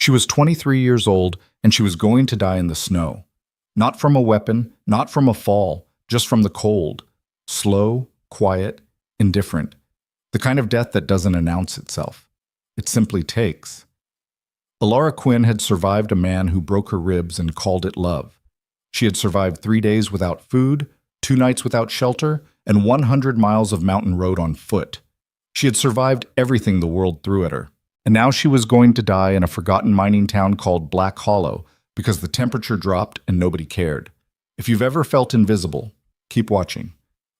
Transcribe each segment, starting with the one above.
She was 23 years old, and she was going to die in the snow. Not from a weapon, not from a fall, just from the cold. Slow, quiet, indifferent. The kind of death that doesn't announce itself. It simply takes. Alara Quinn had survived a man who broke her ribs and called it love. She had survived 3 days without food, 2 nights without shelter, and 100 miles of mountain road on foot. She had survived everything the world threw at her. And now she was going to die in a forgotten mining town called Black Hollow because the temperature dropped and nobody cared. If you've ever felt invisible, keep watching.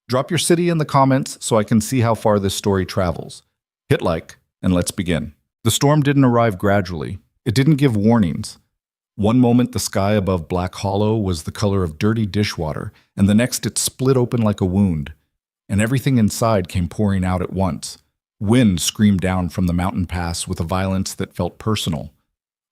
Drop your city in the comments so I can see how far this story travels. Hit like, and let's begin. The storm didn't arrive gradually. It didn't give warnings. One moment the sky above Black Hollow was the color of dirty dishwater, and the next it split open like a wound. And everything inside came pouring out at once. Wind screamed down from the mountain pass with a violence that felt personal.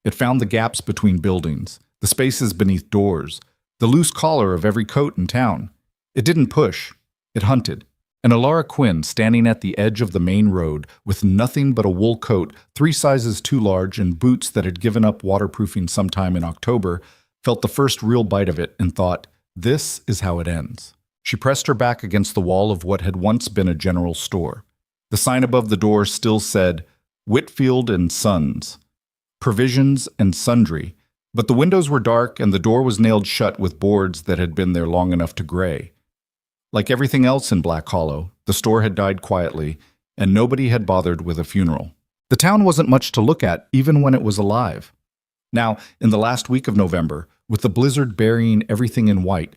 It found the gaps between buildings, the spaces beneath doors, the loose collar of every coat in town. It didn't push. It hunted. And Alara Quinn, standing at the edge of the main road with nothing but a wool coat 3 sizes too large and boots that had given up waterproofing sometime in October, felt the first real bite of it and thought, this is how it ends. She pressed her back against the wall of what had once been a general store. The sign above the door still said, Whitfield and Sons, Provisions and Sundry, but the windows were dark and the door was nailed shut with boards that had been there long enough to gray. Like everything else in Black Hollow, the store had died quietly, and nobody had bothered with a funeral. The town wasn't much to look at, even when it was alive. Now, in the last week of November, with the blizzard burying everything in white,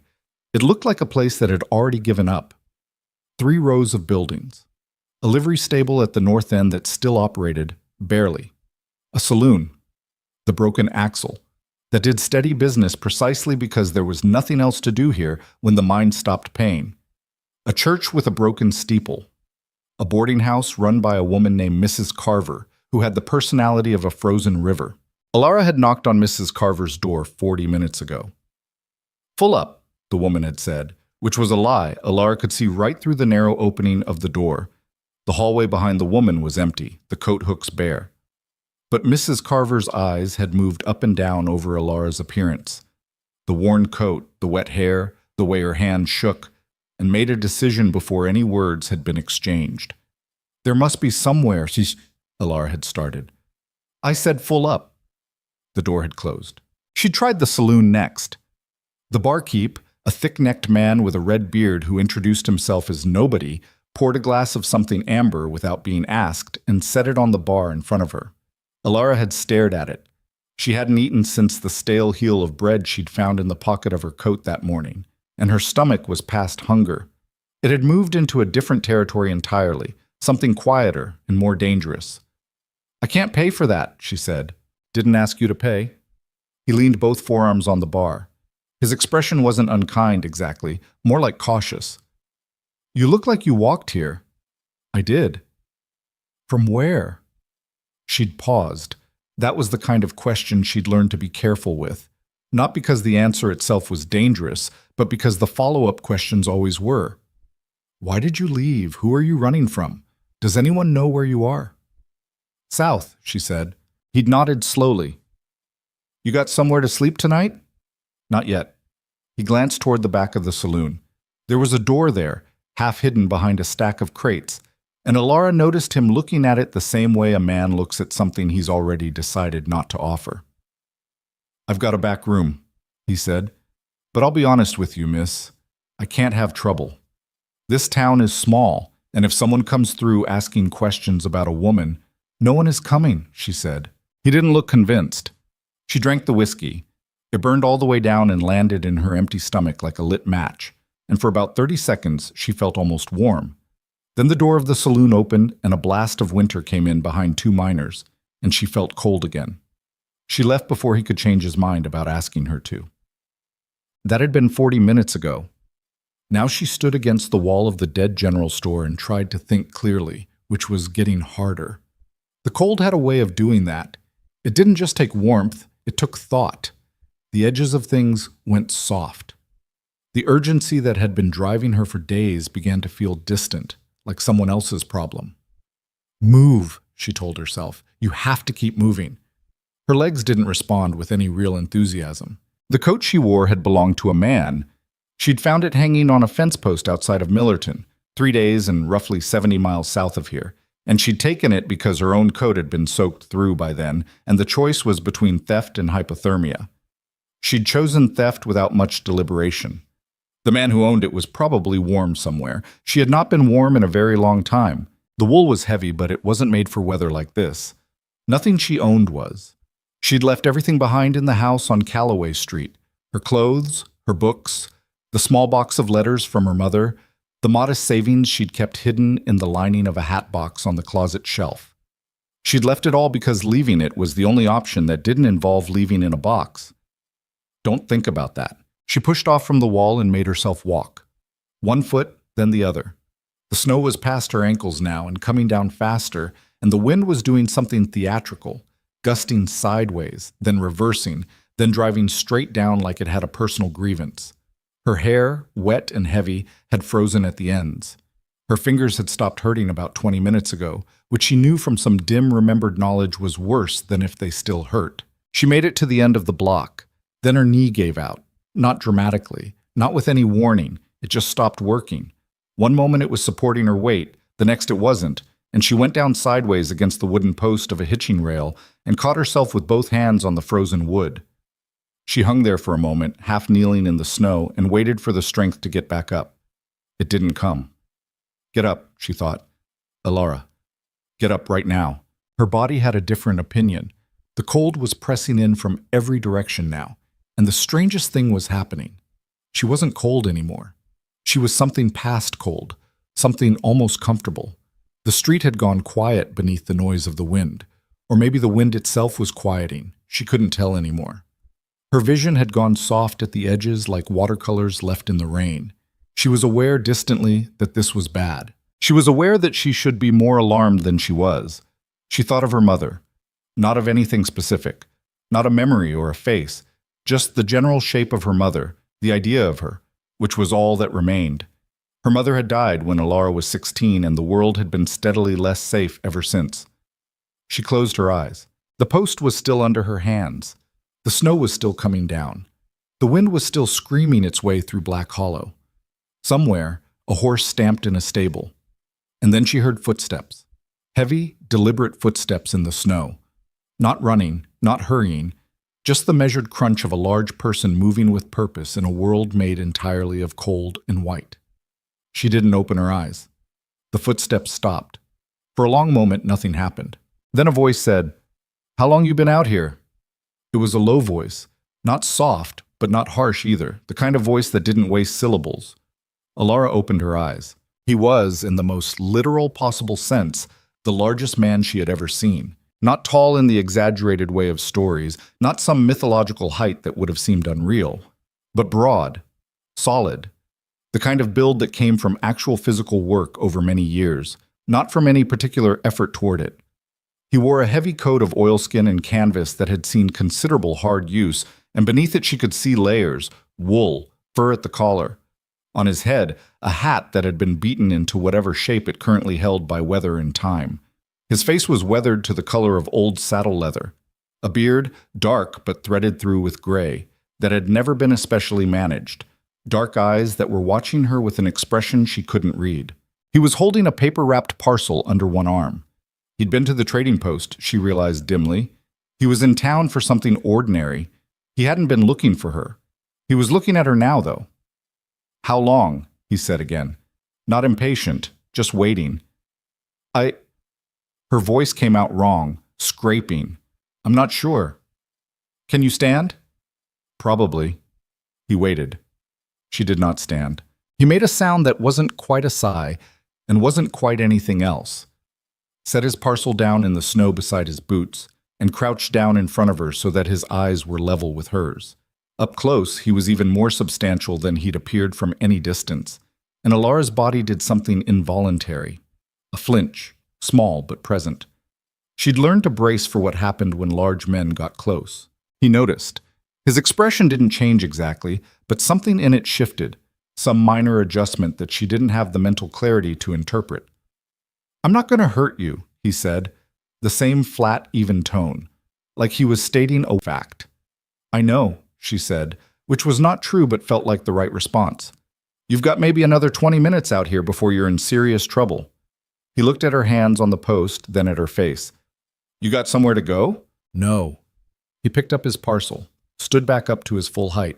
it looked like a place that had already given up. 3 rows of buildings. A livery stable at the north end that still operated, barely. A saloon, the Broken Axle, that did steady business precisely because there was nothing else to do here when the mine stopped paying. A church with a broken steeple. A boarding house run by a woman named Mrs. Carver, who had the personality of a frozen river. Alara had knocked on Mrs. Carver's door 40 minutes ago. Full up, the woman had said, which was a lie. Alara could see right through the narrow opening of the door. The hallway behind the woman was empty, the coat hooks bare. But Mrs. Carver's eyes had moved up and down over Alara's appearance. The worn coat, the wet hair, the way her hand shook, and made a decision before any words had been exchanged. There must be somewhere, Alara had started. I said full up. The door had closed. She tried the saloon next. The barkeep, a thick-necked man with a red beard who introduced himself as nobody, poured a glass of something amber without being asked and set it on the bar in front of her. Alara had stared at it. She hadn't eaten since the stale heel of bread she'd found in the pocket of her coat that morning, and her stomach was past hunger. It had moved into a different territory entirely, something quieter and more dangerous. I can't pay for that, she said. Didn't ask you to pay. He leaned both forearms on the bar. His expression wasn't unkind exactly, more like cautious. You look like you walked here. I did. From where? She'd paused. That was the kind of question she'd learned to be careful with. Not because the answer itself was dangerous, but because the follow-up questions always were. Why did you leave? Who are you running from? Does anyone know where you are? South, she said. He'd nodded slowly. You got somewhere to sleep tonight? Not yet. He glanced toward the back of the saloon. There was a door there, half hidden behind a stack of crates, and Alara noticed him looking at it the same way a man looks at something he's already decided not to offer. I've got a back room, he said, but I'll be honest with you, miss. I can't have trouble. This town is small, and if someone comes through asking questions about a woman, no one is coming, she said. He didn't look convinced. She drank the whiskey. It burned all the way down and landed in her empty stomach like a lit match, and for about 30 seconds she felt almost warm. Then the door of the saloon opened and a blast of winter came in behind 2 miners, and she felt cold again. She left before he could change his mind about asking her to. That had been 40 minutes ago. Now she stood against the wall of the dead general store and tried to think clearly, which was getting harder. The cold had a way of doing that. It didn't just take warmth, it took thought. The edges of things went soft. The urgency that had been driving her for days began to feel distant, like someone else's problem. Move, she told herself. You have to keep moving. Her legs didn't respond with any real enthusiasm. The coat she wore had belonged to a man. She'd found it hanging on a fence post outside of Millerton, 3 days and roughly 70 miles south of here, and she'd taken it because her own coat had been soaked through by then, and the choice was between theft and hypothermia. She'd chosen theft without much deliberation. The man who owned it was probably warm somewhere. She had not been warm in a very long time. The wool was heavy, but it wasn't made for weather like this. Nothing she owned was. She'd left everything behind in the house on Calloway Street. Her clothes, her books, the small box of letters from her mother, the modest savings she'd kept hidden in the lining of a hat box on the closet shelf. She'd left it all because leaving it was the only option that didn't involve leaving in a box. Don't think about that. She pushed off from the wall and made herself walk. One foot, then the other. The snow was past her ankles now and coming down faster, and the wind was doing something theatrical, gusting sideways, then reversing, then driving straight down like it had a personal grievance. Her hair, wet and heavy, had frozen at the ends. Her fingers had stopped hurting about 20 minutes ago, which she knew from some dim remembered knowledge was worse than if they still hurt. She made it to the end of the block. Then her knee gave out. Not dramatically, not with any warning. It just stopped working. One moment it was supporting her weight, the next it wasn't, and she went down sideways against the wooden post of a hitching rail and caught herself with both hands on the frozen wood. She hung there for a moment, half kneeling in the snow, and waited for the strength to get back up. It didn't come. Get up, she thought. Alara, get up right now. Her body had a different opinion. The cold was pressing in from every direction now, and the strangest thing was happening. She wasn't cold anymore. She was something past cold, something almost comfortable. The street had gone quiet beneath the noise of the wind, or maybe the wind itself was quieting. She couldn't tell anymore. Her vision had gone soft at the edges like watercolors left in the rain. She was aware distantly that this was bad. She was aware that she should be more alarmed than she was. She thought of her mother, not of anything specific, not a memory or a face, just the general shape of her mother, the idea of her, which was all that remained. Her mother had died when Alara was 16, and the world had been steadily less safe ever since. She closed her eyes. The post was still under her hands. The snow was still coming down. The wind was still screaming its way through Black Hollow. Somewhere, a horse stamped in a stable. And then she heard footsteps. Heavy, deliberate footsteps in the snow. Not running, not hurrying, just the measured crunch of a large person moving with purpose in a world made entirely of cold and white. She didn't open her eyes. The footsteps stopped. For a long moment, nothing happened. Then a voice said, "How long you been out here?" It was a low voice, not soft, but not harsh either, the kind of voice that didn't waste syllables. Alara opened her eyes. He was, in the most literal possible sense, the largest man she had ever seen. Not tall in the exaggerated way of stories, not some mythological height that would have seemed unreal, but broad, solid, the kind of build that came from actual physical work over many years, not from any particular effort toward it. He wore a heavy coat of oilskin and canvas that had seen considerable hard use, and beneath it she could see layers, wool, fur at the collar. On his head, a hat that had been beaten into whatever shape it currently held by weather and time. His face was weathered to the color of old saddle leather. A beard, dark but threaded through with gray, that had never been especially managed. Dark eyes that were watching her with an expression she couldn't read. He was holding a paper-wrapped parcel under one arm. He'd been to the trading post, she realized dimly. He was in town for something ordinary. He hadn't been looking for her. He was looking at her now, though. "How long?" he said again. Not impatient, just waiting. Her voice came out wrong, scraping. "I'm not sure." "Can you stand?" "Probably." He waited. She did not stand. He made a sound that wasn't quite a sigh, and wasn't quite anything else. Set his parcel down in the snow beside his boots, and crouched down in front of her so that his eyes were level with hers. Up close, he was even more substantial than he'd appeared from any distance, and Alara's body did something involuntary. A flinch, small but present. She'd learned to brace for what happened when large men got close. He noticed. His expression didn't change exactly, but something in it shifted, some minor adjustment that she didn't have the mental clarity to interpret. "I'm not going to hurt you," he said, the same flat, even tone. like he was stating a fact. "I know," she said, which was not true but felt like the right response. "You've got maybe another 20 minutes out here before you're in serious trouble." He looked at her hands on the post, then at her face. "You got somewhere to go?" "No." He picked up his parcel, stood back up to his full height,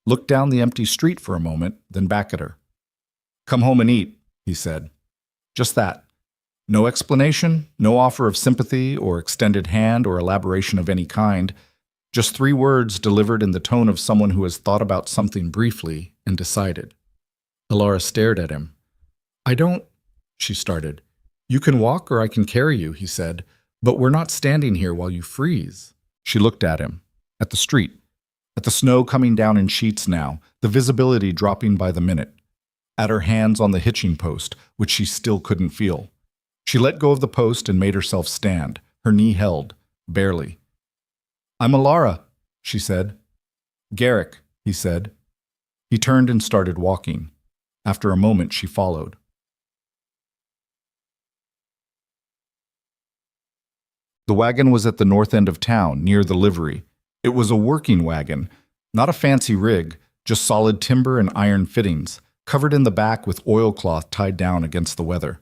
looked down the empty street for a moment, then back at her. "Come home and eat," he said. Just that. No explanation, no offer of sympathy or extended hand or elaboration of any kind. Just 3 words delivered in the tone of someone who has thought about something briefly and decided. Alara stared at him. "I don't," she started. "You can walk or I can carry you," he said, "but we're not standing here while you freeze." She looked at him, at the street, at the snow coming down in sheets now, the visibility dropping by the minute, at her hands on the hitching post, which she still couldn't feel. She let go of the post and made herself stand, her knee held, barely. "I'm Alara," she said. "Garrick," he said. He turned and started walking. After a moment, she followed. The wagon was at the north end of town, near the livery. It was a working wagon, not a fancy rig, just solid timber and iron fittings, covered in the back with oilcloth tied down against the weather.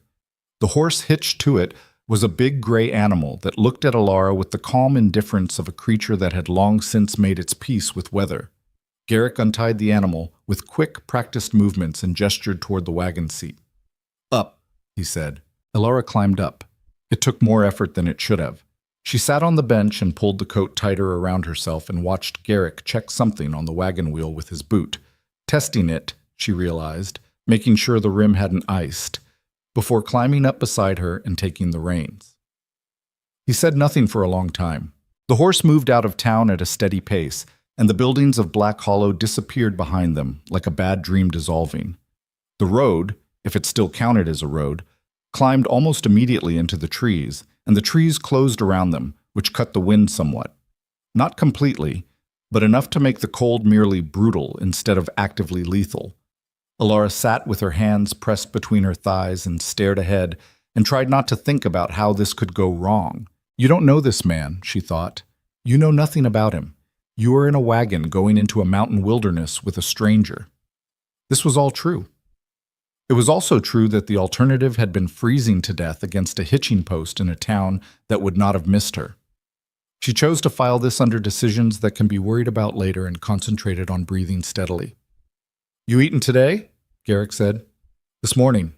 The horse hitched to it was a big gray animal that looked at Alara with the calm indifference of a creature that had long since made its peace with weather. Garrick untied the animal with quick, practiced movements and gestured toward the wagon seat. "Up," he said. Alara climbed up. It took more effort than it should have. She sat on the bench and pulled the coat tighter around herself and watched Garrick check something on the wagon wheel with his boot. Testing it, she realized, making sure the rim hadn't iced, before climbing up beside her and taking the reins. He said nothing for a long time. The horse moved out of town at a steady pace, and the buildings of Black Hollow disappeared behind them like a bad dream dissolving. The road, if it still counted as a road, climbed almost immediately into the trees, and the trees closed around them, which cut the wind somewhat. Not completely, but enough to make the cold merely brutal instead of actively lethal. Alara sat with her hands pressed between her thighs and stared ahead and tried not to think about how this could go wrong. "You don't know this man," she thought. "You know nothing about him. You are in a wagon going into a mountain wilderness with a stranger." This was all true. It was also true that the alternative had been freezing to death against a hitching post in a town that would not have missed her. She chose to file this under decisions that can be worried about later and concentrated on breathing steadily. "You eaten today?" Garrick said. "This morning.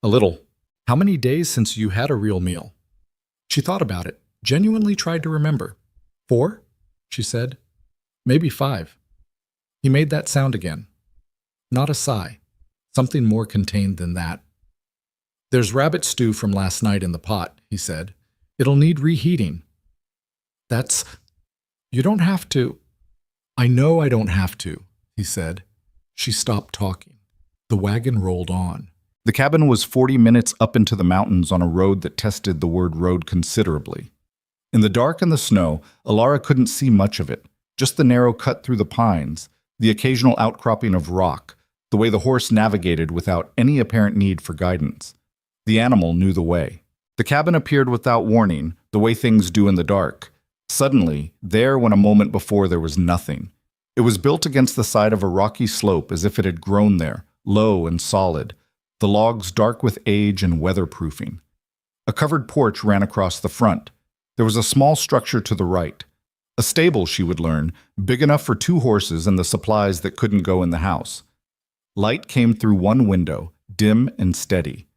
A little." "How many days since you had a real meal?" She thought about it, genuinely tried to remember. "4?" she said. "Maybe 5. He made that sound again. Not a sigh. Something more contained than that. "There's rabbit stew from last night in the pot," he said. "It'll need reheating." "That's... You don't have to." "I know I don't have to," he said. She stopped talking. The wagon rolled on. The cabin was 40 minutes up into the mountains on a road that tested the word road considerably. In the dark and the snow, Alara couldn't see much of it, just the narrow cut through the pines, the occasional outcropping of rock, the way the horse navigated without any apparent need for guidance. The animal knew the way. The cabin appeared without warning, the way things do in the dark. Suddenly, there when a moment before there was nothing. It was built against the side of a rocky slope as if it had grown there, low and solid, the logs dark with age and weatherproofing. A covered porch ran across the front. There was a small structure to the right. A stable, she would learn, big enough for 2 horses and the supplies that couldn't go in the house. Light came through one window, dim and steady.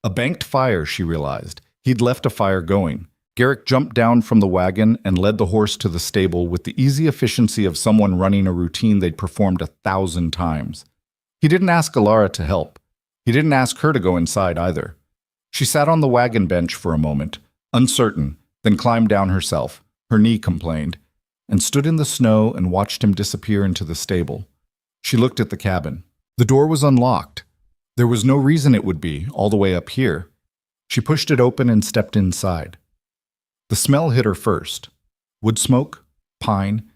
A banked fire, she realized. He'd left a fire going. Garrick jumped down from the wagon and led the horse to the stable with the easy efficiency of someone running a routine they'd performed 1,000 times. He didn't ask Alara to help. He didn't ask her to go inside either. She sat on the wagon bench for a moment, uncertain, then climbed down herself, her knee complained, and stood in the snow and watched him disappear into the stable. She looked at the cabin. The door was unlocked. There was no reason it would be, all the way up here. She pushed it open and stepped inside. The smell hit her first. Wood smoke, pine,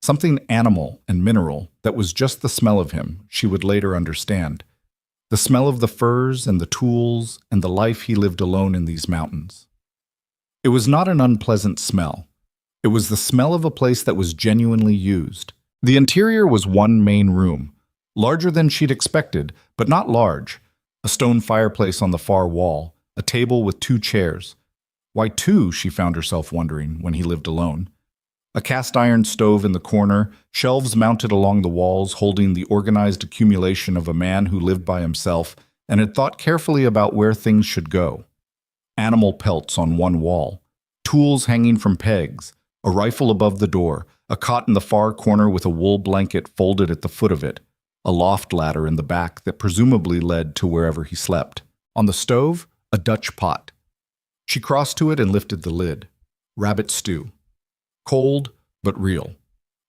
something animal and mineral that was just the smell of him, she would later understand. The smell of the furs and the tools and the life he lived alone in these mountains. It was not an unpleasant smell. It was the smell of a place that was genuinely used. The interior was one main room, larger than she'd expected, but not large. A stone fireplace on the far wall, a table with 2 chairs. Why 2, she found herself wondering when he lived alone. A cast-iron stove in the corner, shelves mounted along the walls holding the organized accumulation of a man who lived by himself and had thought carefully about where things should go. Animal pelts on one wall, tools hanging from pegs, a rifle above the door, a cot in the far corner with a wool blanket folded at the foot of it, a loft ladder in the back that presumably led to wherever he slept. On the stove, a Dutch pot. She crossed to it and lifted the lid. Rabbit stew. Cold, but real.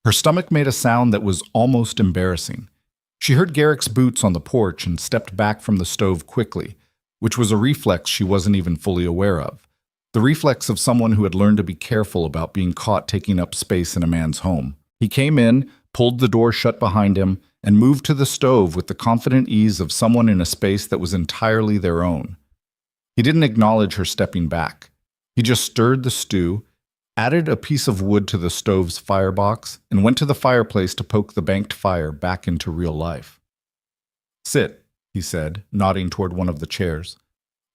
Her stomach made a sound that was almost embarrassing. She heard Garrick's boots on the porch and stepped back from the stove quickly, which was a reflex she wasn't even fully aware of. The reflex of someone who had learned to be careful about being caught taking up space in a man's home. He came in, pulled the door shut behind him, and moved to the stove with the confident ease of someone in a space that was entirely their own. He didn't acknowledge her stepping back. He just stirred the stew, added a piece of wood to the stove's firebox, and went to the fireplace to poke the banked fire back into real life. "Sit," he said, nodding toward one of the chairs.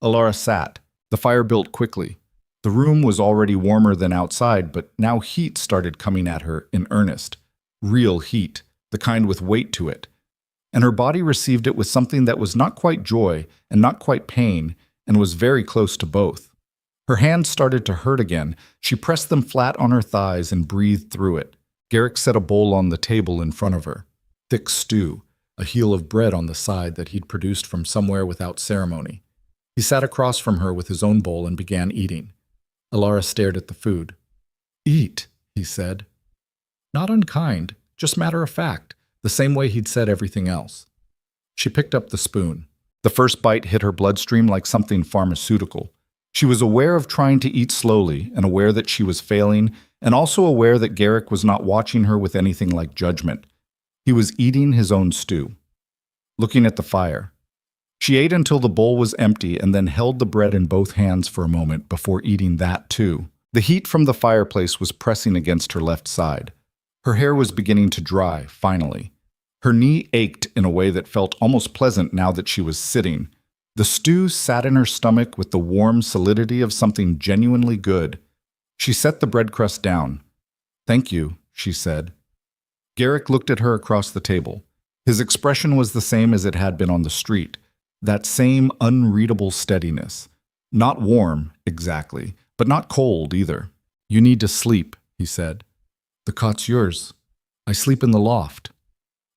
Alara sat. The fire built quickly. The room was already warmer than outside, but now heat started coming at her in earnest. Real heat, the kind with weight to it. And her body received it with something that was not quite joy and not quite pain, and was very close to both. Her hands started to hurt again. She pressed them flat on her thighs and breathed through it. Garrick set a bowl on the table in front of her. Thick stew, a heel of bread on the side that he'd produced from somewhere without ceremony. He sat across from her with his own bowl and began eating. Alara stared at the food. "Eat," he said. Not unkind, just matter of fact, the same way he'd said everything else. She picked up the spoon. The first bite hit her bloodstream like something pharmaceutical. She was aware of trying to eat slowly and aware that she was failing, and also aware that Garrick was not watching her with anything like judgment. He was eating his own stew. Looking at the fire. She ate until the bowl was empty and then held the bread in both hands for a moment before eating that too. The heat from the fireplace was pressing against her left side. Her hair was beginning to dry, finally. Her knee ached in a way that felt almost pleasant now that she was sitting. The stew sat in her stomach with the warm solidity of something genuinely good. She set the bread crust down. "Thank you," she said. Garrick looked at her across the table. His expression was the same as it had been on the street. That same unreadable steadiness. Not warm, exactly, but not cold either. "You need to sleep," he said. "The cot's yours. I sleep in the loft."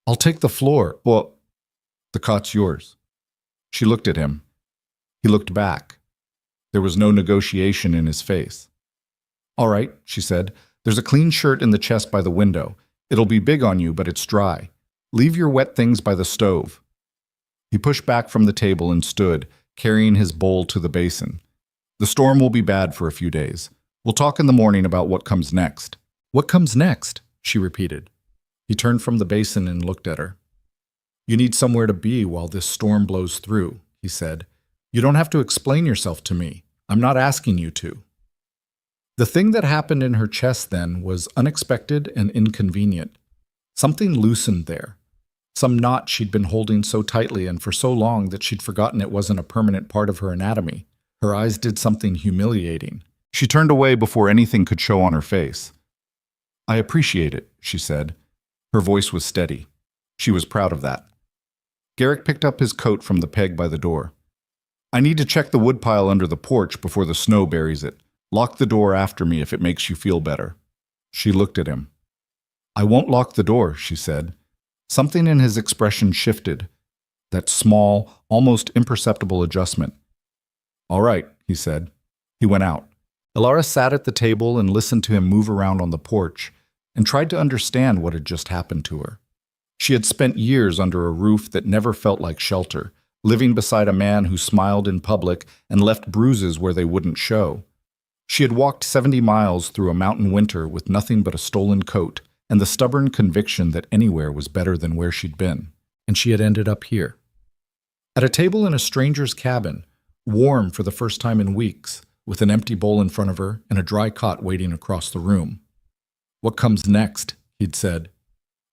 "I'll take the floor." "Well, the cot's yours." She looked at him. He looked back. There was no negotiation in his face. "All right," she said. "There's a clean shirt in the chest by the window. It'll be big on you, but it's dry. Leave your wet things by the stove." He pushed back from the table and stood, carrying his bowl to the basin. "The storm will be bad for a few days. We'll talk in the morning about what comes next." "What comes next?" she repeated. He turned from the basin and looked at her. "You need somewhere to be while this storm blows through," he said. "You don't have to explain yourself to me. I'm not asking you to." The thing that happened in her chest then was unexpected and inconvenient. Something loosened there. Some knot she'd been holding so tightly and for so long that she'd forgotten it wasn't a permanent part of her anatomy. Her eyes did something humiliating. She turned away before anything could show on her face. "I appreciate it," she said. Her voice was steady. She was proud of that. Garrick picked up his coat from the peg by the door. "I need to check the woodpile under the porch before the snow buries it. Lock the door after me if it makes you feel better." She looked at him. "I won't lock the door," she said. Something in his expression shifted. That small, almost imperceptible adjustment. "All right," he said. He went out. Alara sat at the table and listened to him move around on the porch and tried to understand what had just happened to her. She had spent years under a roof that never felt like shelter, living beside a man who smiled in public and left bruises where they wouldn't show. She had walked 70 miles through a mountain winter with nothing but a stolen coat and the stubborn conviction that anywhere was better than where she'd been, and she had ended up here. At a table in a stranger's cabin, warm for the first time in weeks, with an empty bowl in front of her and a dry cot waiting across the room. What comes next? He'd said.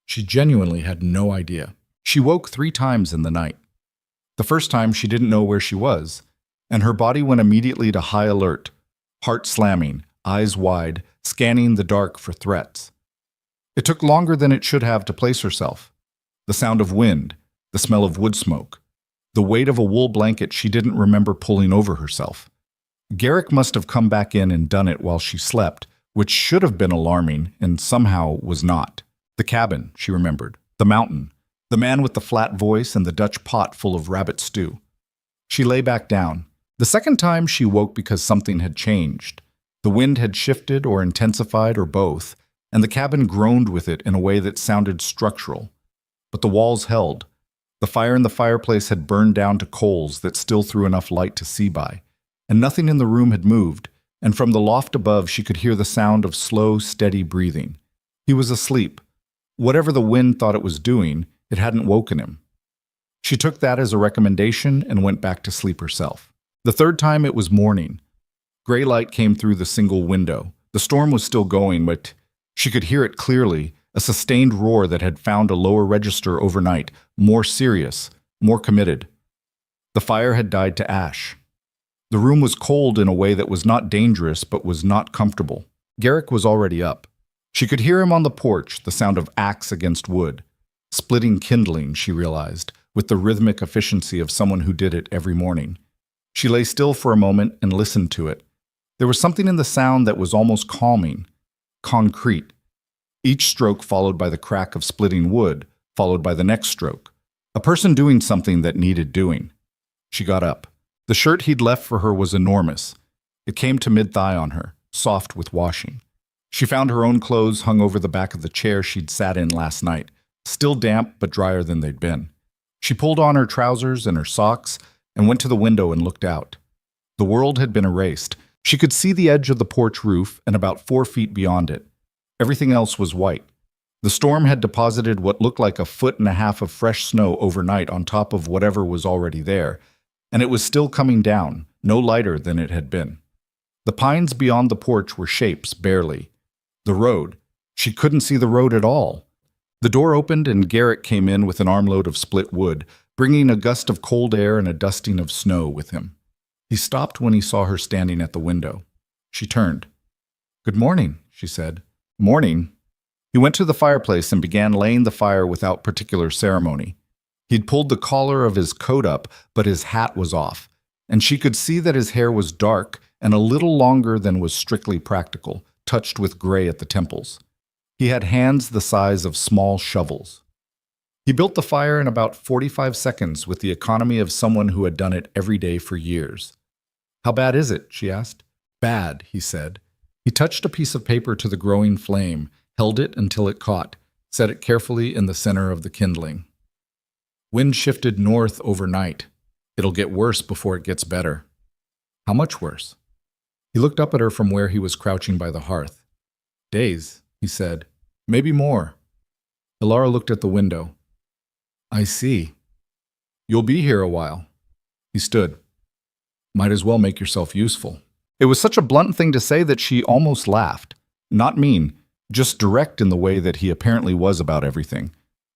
She genuinely had no idea. She woke 3 times in the night. The first time she didn't know where she was, and her body went immediately to high alert, heart slamming, eyes wide, scanning the dark for threats. It took longer than it should have to place herself. The sound of wind, the smell of wood smoke, the weight of a wool blanket she didn't remember pulling over herself. Garrick must have come back in and done it while she slept, which should have been alarming and somehow was not. The cabin, she remembered. The mountain. The man with the flat voice and the Dutch pot full of rabbit stew. She lay back down. The second time she woke because something had changed. The wind had shifted or intensified or both, and the cabin groaned with it in a way that sounded structural. But the walls held. The fire in the fireplace had burned down to coals that still threw enough light to see by, and nothing in the room had moved, and from the loft above she could hear the sound of slow, steady breathing. He was asleep. Whatever the wind thought it was doing, it hadn't woken him. She took that as a recommendation and went back to sleep herself. The third time it was morning. Gray light came through the single window. The storm was still going, but she could hear it clearly, a sustained roar that had found a lower register overnight, more serious, more committed. The fire had died to ash. The room was cold in a way that was not dangerous but was not comfortable. Garrick was already up. She could hear him on the porch, the sound of axe against wood. Splitting kindling, she realized, with the rhythmic efficiency of someone who did it every morning. She lay still for a moment and listened to it. There was something in the sound that was almost calming, concrete. Each stroke followed by the crack of splitting wood, followed by the next stroke. A person doing something that needed doing. She got up. The shirt he'd left for her was enormous. It came to mid-thigh on her, soft with washing. She found her own clothes hung over the back of the chair she'd sat in last night, still damp but drier than they'd been. She pulled on her trousers and her socks and went to the window and looked out. The world had been erased. She could see the edge of the porch roof and about 4 feet beyond it. Everything else was white. The storm had deposited what looked like 1.5 feet of fresh snow overnight on top of whatever was already there, and it was still coming down, no lighter than it had been. The pines beyond the porch were shapes, barely. The road. She couldn't see the road at all. The door opened and Garrick came in with an armload of split wood, bringing a gust of cold air and a dusting of snow with him. He stopped when he saw her standing at the window. She turned. "Good morning," she said. "Morning." He went to the fireplace and began laying the fire without particular ceremony. He'd pulled the collar of his coat up, but his hat was off, and she could see that his hair was dark and a little longer than was strictly practical, touched with gray at the temples. He had hands the size of small shovels. He built the fire in about 45 seconds with the economy of someone who had done it every day for years. "How bad is it?" she asked. "Bad," he said. He touched a piece of paper to the growing flame, held it until it caught, set it carefully in the center of the kindling. "Wind shifted north overnight. It'll get worse before it gets better." "How much worse?" He looked up at her from where he was crouching by the hearth. "Days," he said. "Maybe more." Ilara looked at the window. "I see. You'll be here a while." He stood. "Might as well make yourself useful." It was such a blunt thing to say that she almost laughed. Not mean, just direct in the way that he apparently was about everything.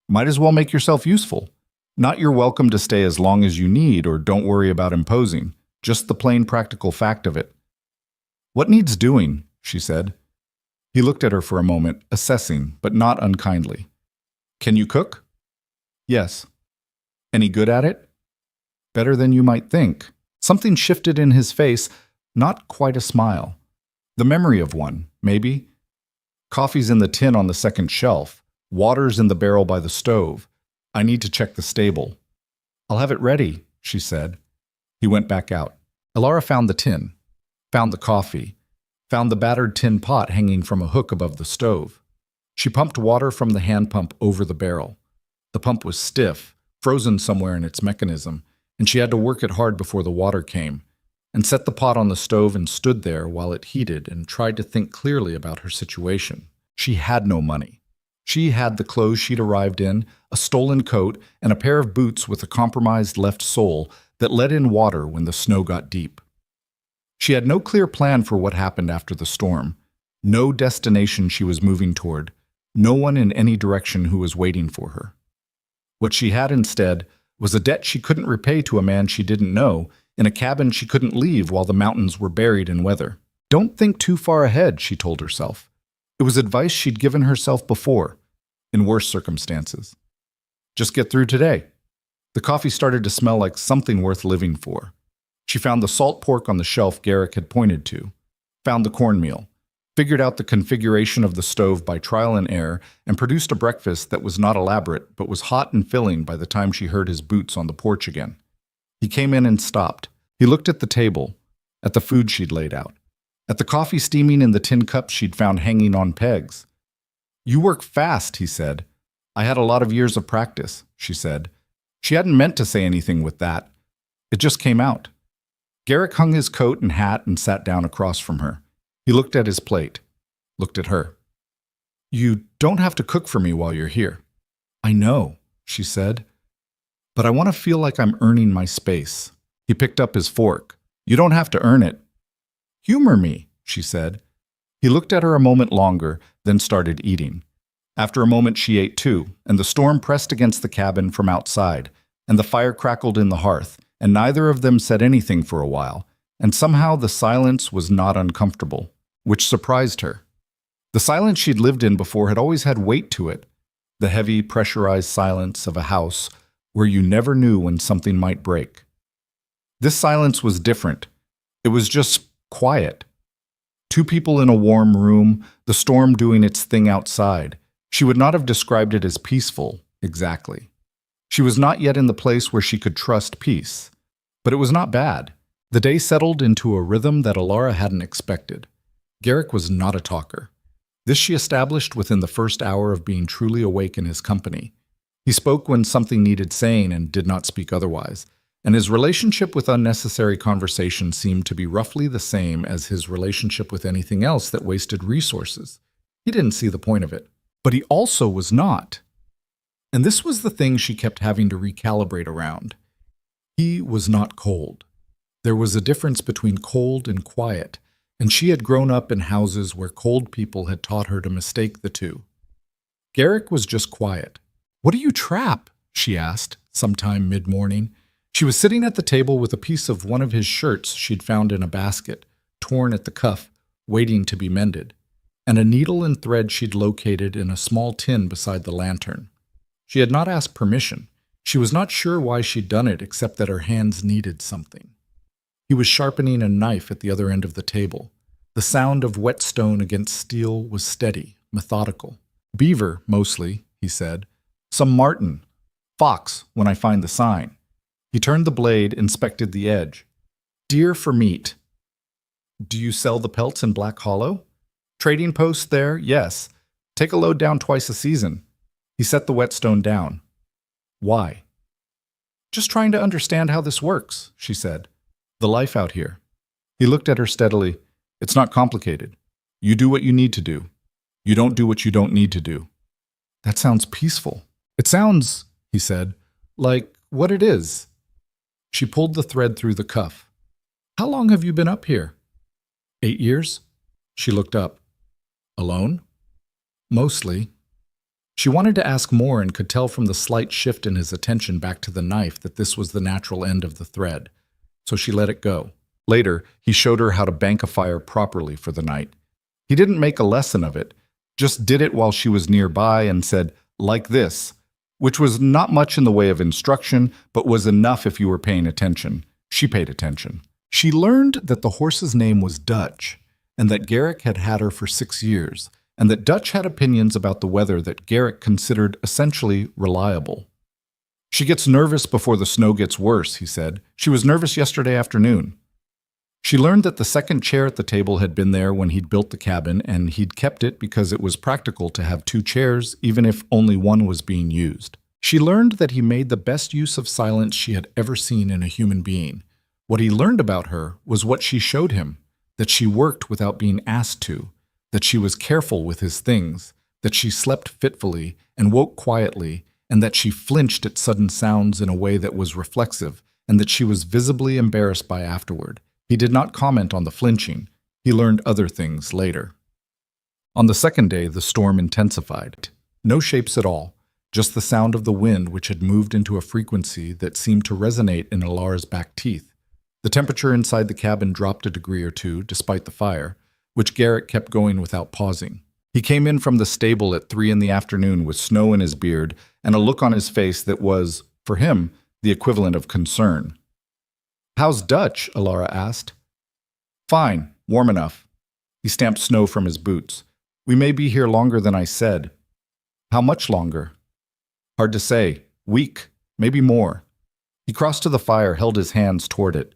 Might as well make yourself useful. Not you're welcome to stay as long as you need or don't worry about imposing. Just the plain practical fact of it. "What needs doing?" she said. He looked at her for a moment, assessing, but not unkindly. "Can you cook?" "Yes." "Any good at it?" "Better than you might think." Something shifted in his face, not quite a smile. The memory of one, maybe. "Coffee's in the tin on the second shelf. Water's in the barrel by the stove. I need to check the stable." "I'll have it ready," she said. He went back out. Ilara found the tin, found the coffee, found the battered tin pot hanging from a hook above the stove. She pumped water from the hand pump over the barrel. The pump was stiff, frozen somewhere in its mechanism, and she had to work it hard before the water came, and set the pot on the stove and stood there while it heated and tried to think clearly about her situation. She had no money. She had the clothes she'd arrived in, a stolen coat, and a pair of boots with a compromised left sole that let in water when the snow got deep. She had no clear plan for what happened after the storm. No destination she was moving toward, no one in any direction who was waiting for her. What she had instead was a debt she couldn't repay to a man she didn't know, in a cabin she couldn't leave while the mountains were buried in weather. Don't think too far ahead, she told herself. It was advice she'd given herself before, in worse circumstances. Just get through today. The coffee started to smell like something worth living for. She found the salt pork on the shelf Garrick had pointed to, found the cornmeal, figured out the configuration of the stove by trial and error, and produced a breakfast that was not elaborate but was hot and filling by the time she heard his boots on the porch again. He came in and stopped. He looked at the table, at the food she'd laid out, at the coffee steaming in the tin cups she'd found hanging on pegs. "You work fast," he said. "I had a lot of years of practice," she said. She hadn't meant to say anything with that. It just came out. Garrick hung his coat and hat and sat down across from her. He looked at his plate, looked at her. "You don't have to cook for me while you're here." "I know," she said, "but I want to feel like I'm earning my space." He picked up his fork. "You don't have to earn it." "Humor me," she said. He looked at her a moment longer, then started eating. After a moment she ate too, and the storm pressed against the cabin from outside, and the fire crackled in the hearth, and neither of them said anything for a while, and somehow the silence was not uncomfortable, which surprised her. The silence she'd lived in before had always had weight to it, the heavy, pressurized silence of a house where you never knew when something might break. This silence was different. It was just quiet. Two people in a warm room, the storm doing its thing outside. She would not have described it as peaceful, exactly. She was not yet in the place where she could trust peace. But it was not bad. The day settled into a rhythm that Alara hadn't expected. Garrick was not a talker. This she established within the first hour of being truly awake in his company. He spoke when something needed saying and did not speak otherwise, and his relationship with unnecessary conversation seemed to be roughly the same as his relationship with anything else that wasted resources. He didn't see the point of it. But he also was not. And this was the thing she kept having to recalibrate around. He was not cold. There was a difference between cold and quiet, and she had grown up in houses where cold people had taught her to mistake the two. Garrick was just quiet. "What do you trap?" she asked, sometime mid-morning. She was sitting at the table with a piece of one of his shirts she'd found in a basket, torn at the cuff, waiting to be mended, and a needle and thread she'd located in a small tin beside the lantern. She had not asked permission. She was not sure why she'd done it except that her hands needed something. He was sharpening a knife at the other end of the table. The sound of whetstone against steel was steady, methodical. "Beaver, mostly," he said. "Some marten. Fox, when I find the sign." He turned the blade, inspected the edge. "Deer for meat." "Do you sell the pelts in Black Hollow?" "Trading post there, yes. Take a load down twice a season." He set the whetstone down. "Why?" "Just trying to understand how this works," she said. "The life out here." He looked at her steadily. "It's not complicated. You do what you need to do. You don't do what you don't need to do." "That sounds peaceful." "It sounds," he said, "like what it is." She pulled the thread through the cuff. "How long have you been up here?" 8 years. She looked up. "Alone?" "Mostly." She wanted to ask more and could tell from the slight shift in his attention back to the knife that this was the natural end of the thread. So she let it go. Later, he showed her how to bank a fire properly for the night. He didn't make a lesson of it, just did it while she was nearby and said, "Like this," which was not much in the way of instruction, but was enough if you were paying attention. She paid attention. She learned that the horse's name was Dutch, and that Garrick had had her for 6 years, and that Dutch had opinions about the weather that Garrick considered essentially reliable. "She gets nervous before the snow gets worse," he said. "She was nervous yesterday afternoon." She learned that the second chair at the table had been there when he'd built the cabin, and he'd kept it because it was practical to have 2 chairs, even if only one was being used. She learned that he made the best use of silence she had ever seen in a human being. What he learned about her was what she showed him, that she worked without being asked to, that she was careful with his things, that she slept fitfully and woke quietly, and that she flinched at sudden sounds in a way that was reflexive, and that she was visibly embarrassed by afterward. He did not comment on the flinching. He learned other things later. On the second day, the storm intensified. No shapes at all, just the sound of the wind which had moved into a frequency that seemed to resonate in Alara's back teeth. The temperature inside the cabin dropped a degree or two, despite the fire, which Garrett kept going without pausing. He came in from the stable at 3 in the afternoon with snow in his beard and a look on his face that was, for him, the equivalent of concern. "How's Dutch?" Alara asked. "Fine, warm enough." He stamped snow from his boots. "We may be here longer than I said." "How much longer?" "Hard to say. Week, maybe more." He crossed to the fire, held his hands toward it.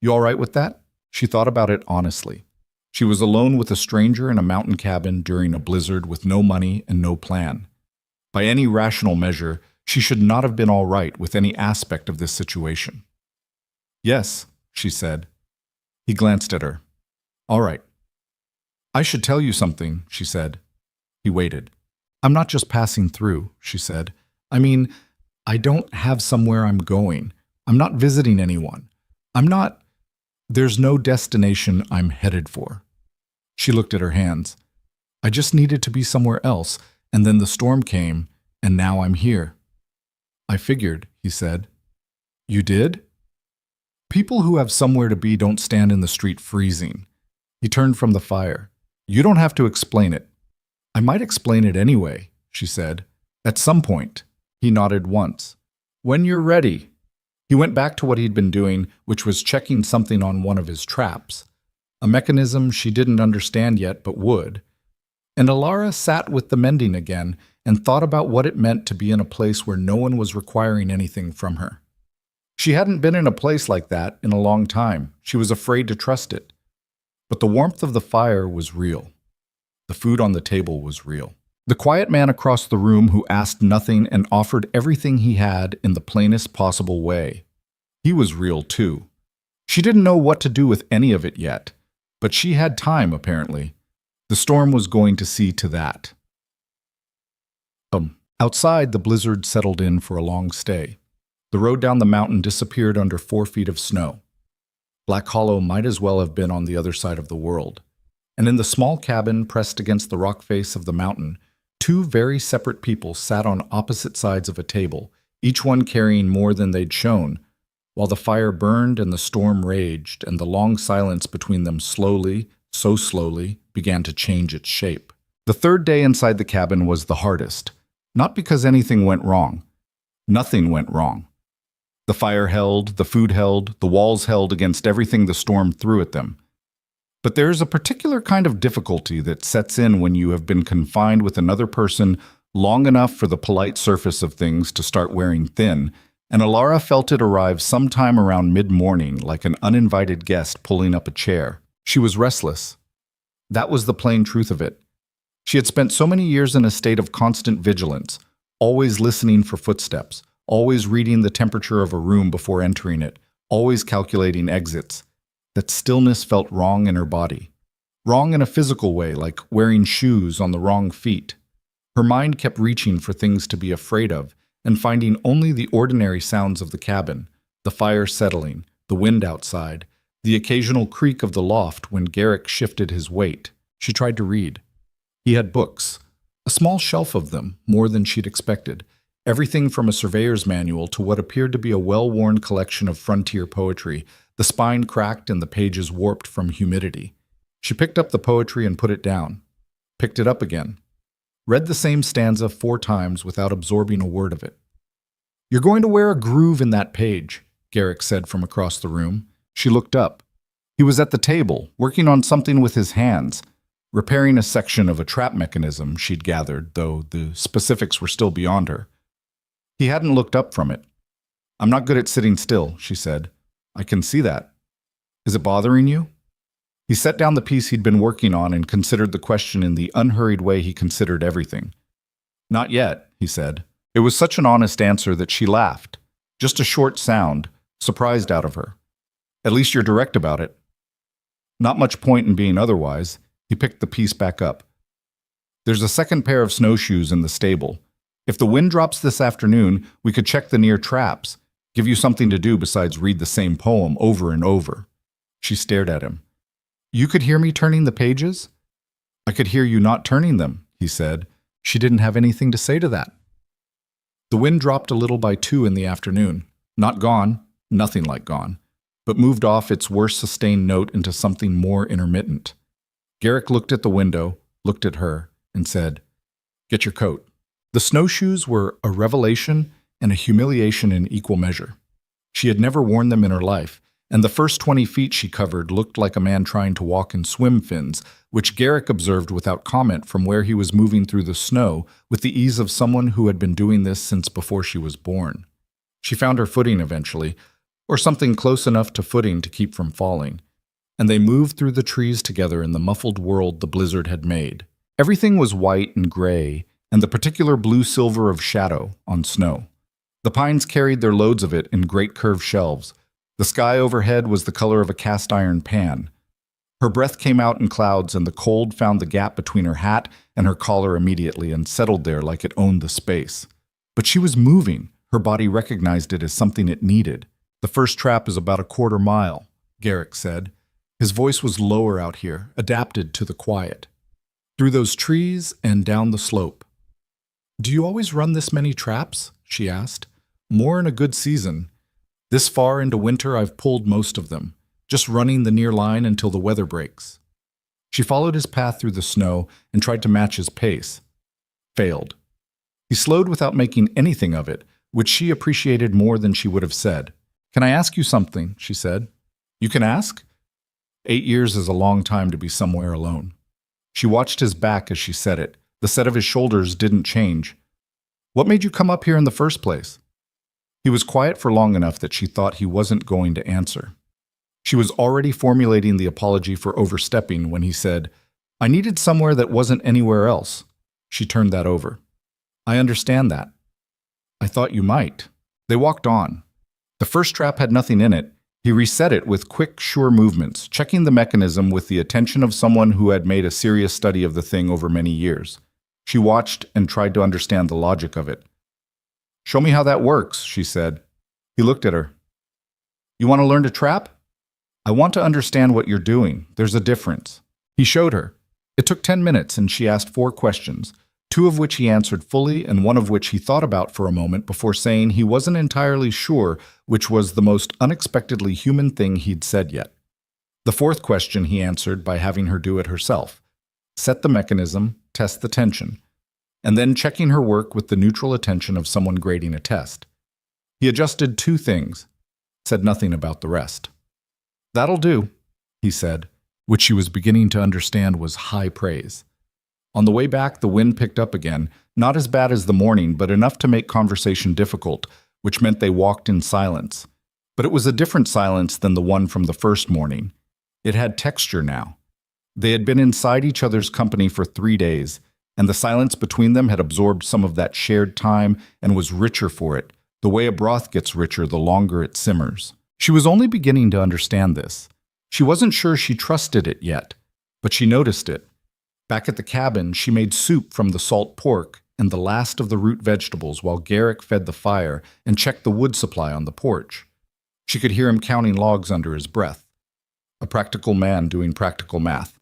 "You all right with that?" She thought about it honestly. She was alone with a stranger in a mountain cabin during a blizzard with no money and no plan. By any rational measure, she should not have been all right with any aspect of this situation. "Yes," she said. He glanced at her. "All right." "I should tell you something," she said. He waited. "I'm not just passing through," she said. "I mean, I don't have somewhere I'm going. I'm not visiting anyone. There's no destination I'm headed for." She looked at her hands. "I just needed to be somewhere else, and then the storm came, and now I'm here." "I figured," he said. "You did?" "People who have somewhere to be don't stand in the street freezing." He turned from the fire. "You don't have to explain it." "I might explain it anyway," she said. "At some point." He nodded once. "When you're ready." He went back to what he'd been doing, which was checking something on one of his traps, a mechanism she didn't understand yet but would. And Alara sat with the mending again and thought about what it meant to be in a place where no one was requiring anything from her. She hadn't been in a place like that in a long time. She was afraid to trust it. But the warmth of the fire was real. The food on the table was real. The quiet man across the room who asked nothing and offered everything he had in the plainest possible way. He was real too. She didn't know what to do with any of it yet, but she had time apparently. The storm was going to see to that. Outside, the blizzard settled in for a long stay. The road down the mountain disappeared under 4 feet of snow. Black Hollow might as well have been on the other side of the world. And in the small cabin pressed against the rock face of the mountain, 2 very separate people sat on opposite sides of a table, each one carrying more than they'd shown, while the fire burned and the storm raged, and the long silence between them slowly, so slowly, began to change its shape. The third day inside the cabin was the hardest, not because anything went wrong. Nothing went wrong. The fire held, the food held, the walls held against everything the storm threw at them. But there is a particular kind of difficulty that sets in when you have been confined with another person long enough for the polite surface of things to start wearing thin, and Alara felt it arrive sometime around mid-morning like an uninvited guest pulling up a chair. She was restless. That was the plain truth of it. She had spent so many years in a state of constant vigilance, always listening for footsteps, always reading the temperature of a room before entering it, always calculating exits, that stillness felt wrong in her body. Wrong in a physical way, like wearing shoes on the wrong feet. Her mind kept reaching for things to be afraid of, and finding only the ordinary sounds of the cabin, the fire settling, the wind outside, the occasional creak of the loft when Garrick shifted his weight. She tried to read. He had books, a small shelf of them, more than she'd expected, everything from a surveyor's manual to what appeared to be a well-worn collection of frontier poetry, the spine cracked and the pages warped from humidity. She picked up the poetry and put it down, picked it up again, read the same stanza 4 times without absorbing a word of it. "You're going to wear a groove in that page," Garrick said from across the room. She looked up. He was at the table, working on something with his hands, repairing a section of a trap mechanism she'd gathered, though the specifics were still beyond her. He hadn't looked up from it. "I'm not good at sitting still," she said. "I can see that. Is it bothering you?" He set down the piece he'd been working on and considered the question in the unhurried way he considered everything. "Not yet," he said. It was such an honest answer that she laughed. Just a short sound, surprised out of her. "At least you're direct about it." Not much point in being otherwise. He picked the piece back up. "There's a second pair of snowshoes in the stable. If the wind drops this afternoon, we could check the near traps, give you something to do besides read the same poem over and over." She stared at him. "You could hear me turning the pages?" I could hear you not turning them, he said. She didn't have anything to say to that. The wind dropped a little by 2 in the afternoon. Not gone, nothing like gone, but moved off its worst sustained note into something more intermittent. Garrick looked at the window, looked at her, and said, "Get your coat." The snowshoes were a revelation and a humiliation in equal measure. She had never worn them in her life, and the first 20 feet she covered looked like a man trying to walk in swim fins, which Garrick observed without comment from where he was moving through the snow with the ease of someone who had been doing this since before she was born. She found her footing eventually, or something close enough to footing to keep from falling, and they moved through the trees together in the muffled world the blizzard had made. Everything was white and gray, and the particular blue-silver of shadow on snow. The pines carried their loads of it in great curved shelves. The sky overhead was the color of a cast-iron pan. Her breath came out in clouds, and the cold found the gap between her hat and her collar immediately and settled there like it owned the space. But she was moving. Her body recognized it as something it needed. "The first trap is about a quarter mile," Garrick said. His voice was lower out here, adapted to the quiet. "Through those trees and down the slope." "Do you always run this many traps?" she asked. "More in a good season. This far into winter I've pulled most of them, just running the near line until the weather breaks." She followed his path through the snow and tried to match his pace. Failed. He slowed without making anything of it, which she appreciated more than she would have said. "Can I ask you something?" she said. "You can ask?" 8 years is a long time to be somewhere alone. She watched his back as she said it. The set of his shoulders didn't change. "What made you come up here in the first place?" He was quiet for long enough that she thought he wasn't going to answer. She was already formulating the apology for overstepping when he said, "I needed somewhere that wasn't anywhere else." She turned that over. "I understand that." "I thought you might." They walked on. The first trap had nothing in it. He reset it with quick, sure movements, checking the mechanism with the attention of someone who had made a serious study of the thing over many years. She watched and tried to understand the logic of it. "Show me how that works," she said. He looked at her. "You want to learn to trap?" "I want to understand what you're doing. There's a difference." He showed her. It took 10 minutes, and she asked 4 questions, 2 of which he answered fully and 1 of which he thought about for a moment before saying he wasn't entirely sure which was the most unexpectedly human thing he'd said yet. The 4th question he answered by having her do it herself. Set the mechanism, test the tension, and then checking her work with the neutral attention of someone grading a test. He adjusted 2 things, said nothing about the rest. "That'll do," he said, which she was beginning to understand was high praise. On the way back, the wind picked up again, not as bad as the morning, but enough to make conversation difficult, which meant they walked in silence. But it was a different silence than the one from the first morning. It had texture now. They had been inside each other's company for 3 days, and the silence between them had absorbed some of that shared time and was richer for it, the way a broth gets richer the longer it simmers. She was only beginning to understand this. She wasn't sure she trusted it yet, but she noticed it. Back at the cabin, she made soup from the salt pork and the last of the root vegetables while Garrick fed the fire and checked the wood supply on the porch. She could hear him counting logs under his breath. A practical man doing practical math.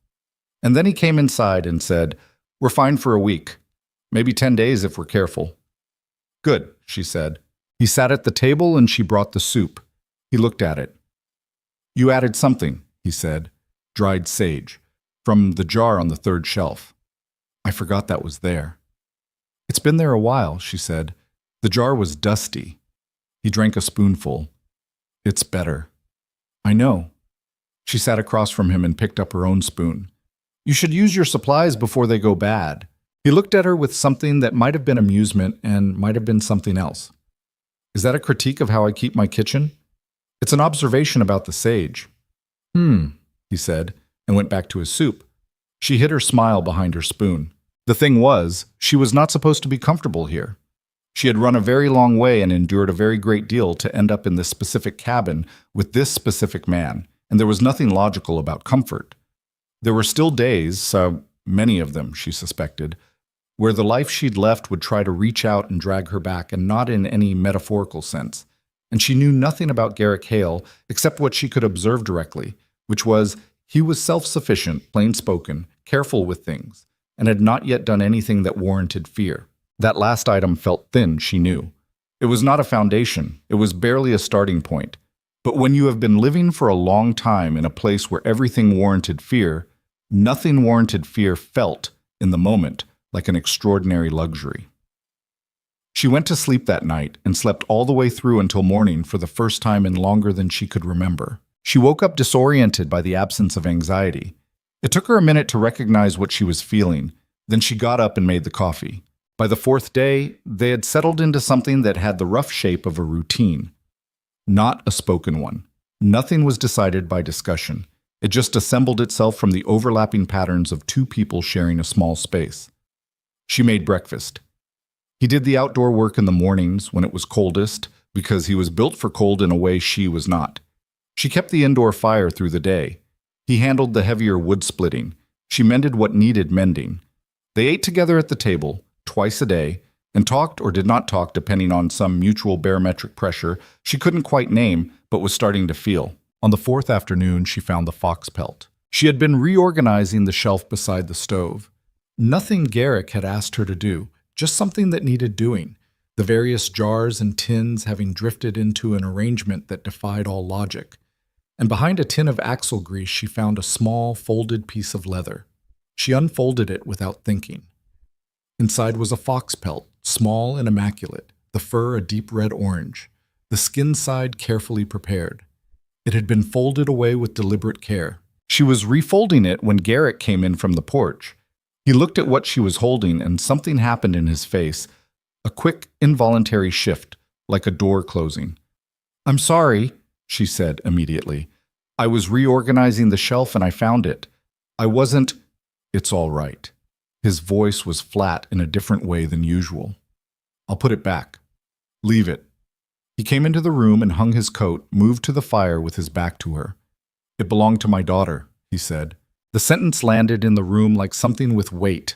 And then he came inside and said, "We're fine for a week. Maybe 10 days if we're careful." "Good," she said. He sat at the table and she brought the soup. He looked at it. "You added something," he said. "Dried sage. From the jar on the 3rd shelf. I forgot that was there." "It's been there a while," she said. "The jar was dusty." He drank a spoonful. "It's better." "I know." She sat across from him and picked up her own spoon. "You should use your supplies before they go bad." He looked at her with something that might have been amusement and might have been something else. "Is that a critique of how I keep my kitchen?" "It's an observation about the sage." He said, and went back to his soup. She hid her smile behind her spoon. The thing was, she was not supposed to be comfortable here. She had run a very long way and endured a very great deal to end up in this specific cabin with this specific man, and there was nothing logical about comfort. There were still days, many of them, she suspected, where the life she'd left would try to reach out and drag her back, and not in any metaphorical sense. And she knew nothing about Garrick Hale except what she could observe directly, which was he was self-sufficient, plain-spoken, careful with things, and had not yet done anything that warranted fear. That last item felt thin, she knew. It was not a foundation, it was barely a starting point. But when you have been living for a long time in a place where everything warranted fear, nothing warranted fear felt, in the moment, like an extraordinary luxury. She went to sleep that night and slept all the way through until morning for the first time in longer than she could remember. She woke up disoriented by the absence of anxiety. It took her a minute to recognize what she was feeling. Then she got up and made the coffee. By the fourth day, they had settled into something that had the rough shape of a routine. Not a spoken one. Nothing was decided by discussion. It just assembled itself from the overlapping patterns of two people sharing a small space. She made breakfast. He did the outdoor work in the mornings when it was coldest, because he was built for cold in a way she was not. She kept the indoor fire through the day. He handled the heavier wood splitting. She mended what needed mending. They ate together at the table, twice a day, and talked or did not talk depending on some mutual barometric pressure she couldn't quite name but was starting to feel. On the fourth afternoon, she found the fox pelt. She had been reorganizing the shelf beside the stove. Nothing Garrick had asked her to do, just something that needed doing, the various jars and tins having drifted into an arrangement that defied all logic. And behind a tin of axle grease, she found a small, folded piece of leather. She unfolded it without thinking. Inside was a fox pelt, small and immaculate, the fur a deep red orange, the skin side carefully prepared. It had been folded away with deliberate care. She was refolding it when Garrick came in from the porch. He looked at what she was holding, and something happened in his face, a quick, involuntary shift, like a door closing. "I'm sorry," she said immediately. "I was reorganizing the shelf and I found it. I wasn't—" "It's all right." His voice was flat in a different way than usual. "I'll put it back. Leave it." He came into the room and hung his coat, moved to the fire with his back to her. "It belonged to my daughter," he said. The sentence landed in the room like something with weight.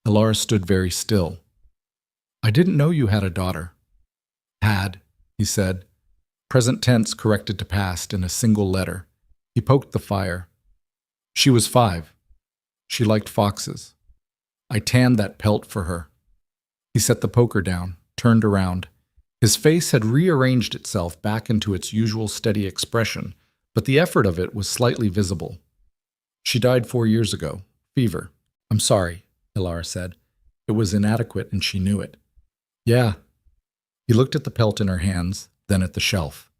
Elara stood very still. "I didn't know you had a daughter." "Had," he said. Present tense corrected to past in a single letter. He poked the fire. "She was 5. She liked foxes. I tanned that pelt for her." He set the poker down, turned around. His face had rearranged itself back into its usual steady expression, but the effort of it was slightly visible. "She died 4 years ago. Fever." "I'm sorry," Elara said. It was inadequate and she knew it. "Yeah." He looked at the pelt in her hands, then at the shelf.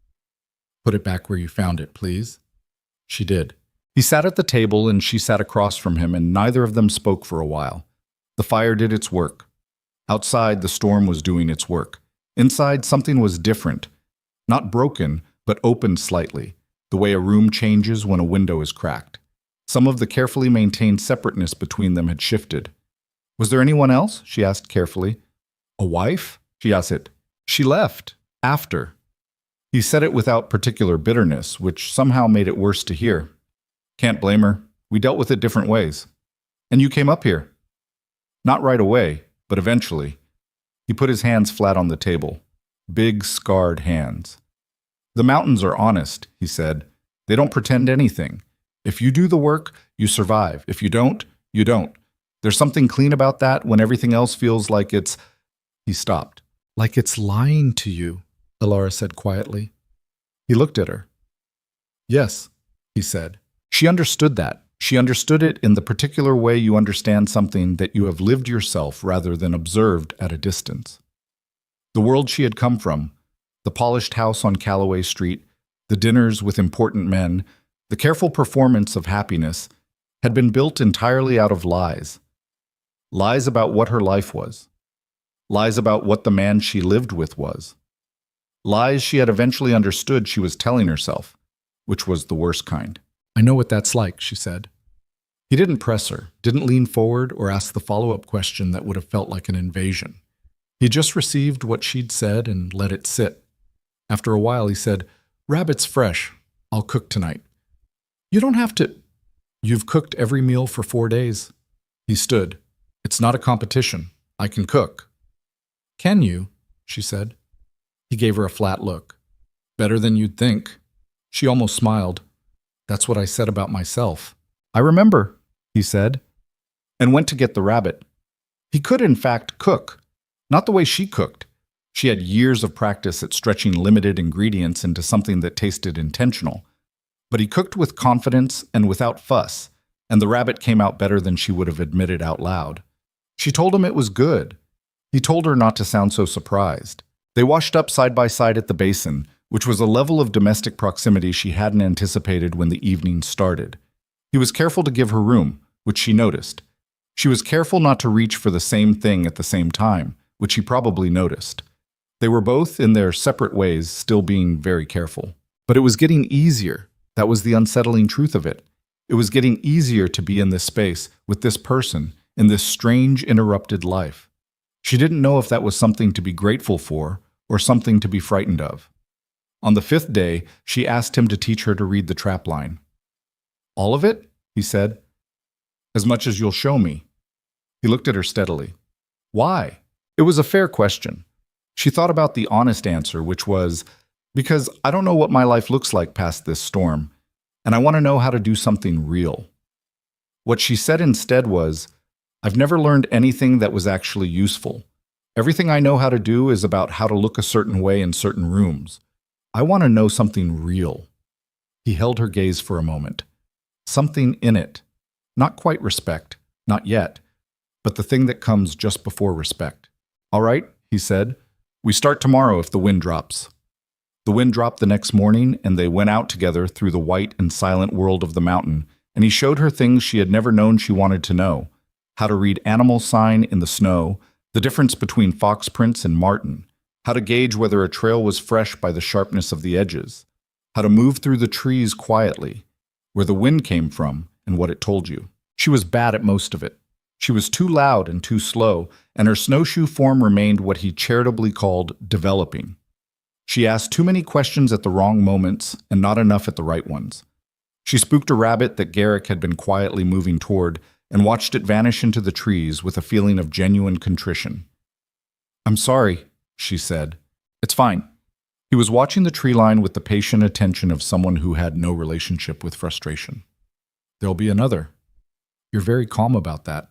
"Put it back where you found it, please." She did. He sat at the table and she sat across from him, and neither of them spoke for a while. The fire did its work. Outside, the storm was doing its work. Inside, something was different. Not broken, but opened slightly, the way a room changes when a window is cracked. Some of the carefully maintained separateness between them had shifted. "Was there anyone else?" she asked carefully. "A wife?" She asked it. "She left. After." He said it without particular bitterness, which somehow made it worse to hear. "Can't blame her. We dealt with it different ways." "And you came up here?" "Not right away, but eventually." He put his hands flat on the table. Big, scarred hands. "The mountains are honest," he said. "They don't pretend anything. If you do the work, you survive. If you don't, you don't. There's something clean about that when everything else feels like it's—" He stopped. "Like it's lying to you," Elara said quietly. He looked at her. "Yes," he said. She understood that. She understood it in the particular way you understand something that you have lived yourself rather than observed at a distance. The world she had come from, the polished house on Calloway Street, the dinners with important men, the careful performance of happiness, had been built entirely out of lies. Lies about what her life was. Lies about what the man she lived with was. Lies she had eventually understood she was telling herself, which was the worst kind. "I know what that's like," she said. He didn't press her, didn't lean forward or ask the follow-up question that would have felt like an invasion. He just received what she'd said and let it sit. After a while, he said, "Rabbit's fresh. I'll cook tonight." "You don't have to—" "You've cooked every meal for 4 days." He stood. "It's not a competition. I can cook." "Can you?" she said. He gave her a flat look. "Better than you'd think." She almost smiled. "That's what I said about myself." "I remember," he said. and went to get the rabbit. He could, in fact, cook. Not the way she cooked. She had years of practice at stretching limited ingredients into something that tasted intentional. But he cooked with confidence and without fuss, and the rabbit came out better than she would have admitted out loud. She told him it was good. He told her not to sound so surprised. They washed up side by side at the basin, which was a level of domestic proximity she hadn't anticipated when the evening started. He was careful to give her room, which she noticed. She was careful not to reach for the same thing at the same time, which he probably noticed. They were both, in their separate ways, still being very careful. But it was getting easier. That was the unsettling truth of it. It was getting easier to be in this space, with this person, in this strange, interrupted life. She didn't know if that was something to be grateful for or something to be frightened of. On the 5th day, she asked him to teach her to read the trapline. "All of it?" he said. "As much as you'll show me." He looked at her steadily. Why? It was a fair question. She thought about the honest answer, which was, because I don't know what my life looks like past this storm, and I want to know how to do something real. What she said instead was, I've never learned anything that was actually useful. Everything I know how to do is about how to look a certain way in certain rooms. I want to know something real. He held her gaze for a moment. Something in it. Not quite respect, not yet, but the thing that comes just before respect. All right, he said. We start tomorrow if the wind drops. The wind dropped the next morning, and they went out together through the white and silent world of the mountain, and he showed her things she had never known she wanted to know. How to read animal sign in the snow, the difference between fox prints and marten, how to gauge whether a trail was fresh by the sharpness of the edges, how to move through the trees quietly, where the wind came from and what it told you. She was bad at most of it. She was too loud and too slow, and her snowshoe form remained what he charitably called developing. She asked too many questions at the wrong moments and not enough at the right ones. She spooked a rabbit that Garrick had been quietly moving toward and watched it vanish into the trees with a feeling of genuine contrition. I'm sorry, she said. It's fine. He was watching the tree line with the patient attention of someone who had no relationship with frustration. There'll be another. You're very calm about that.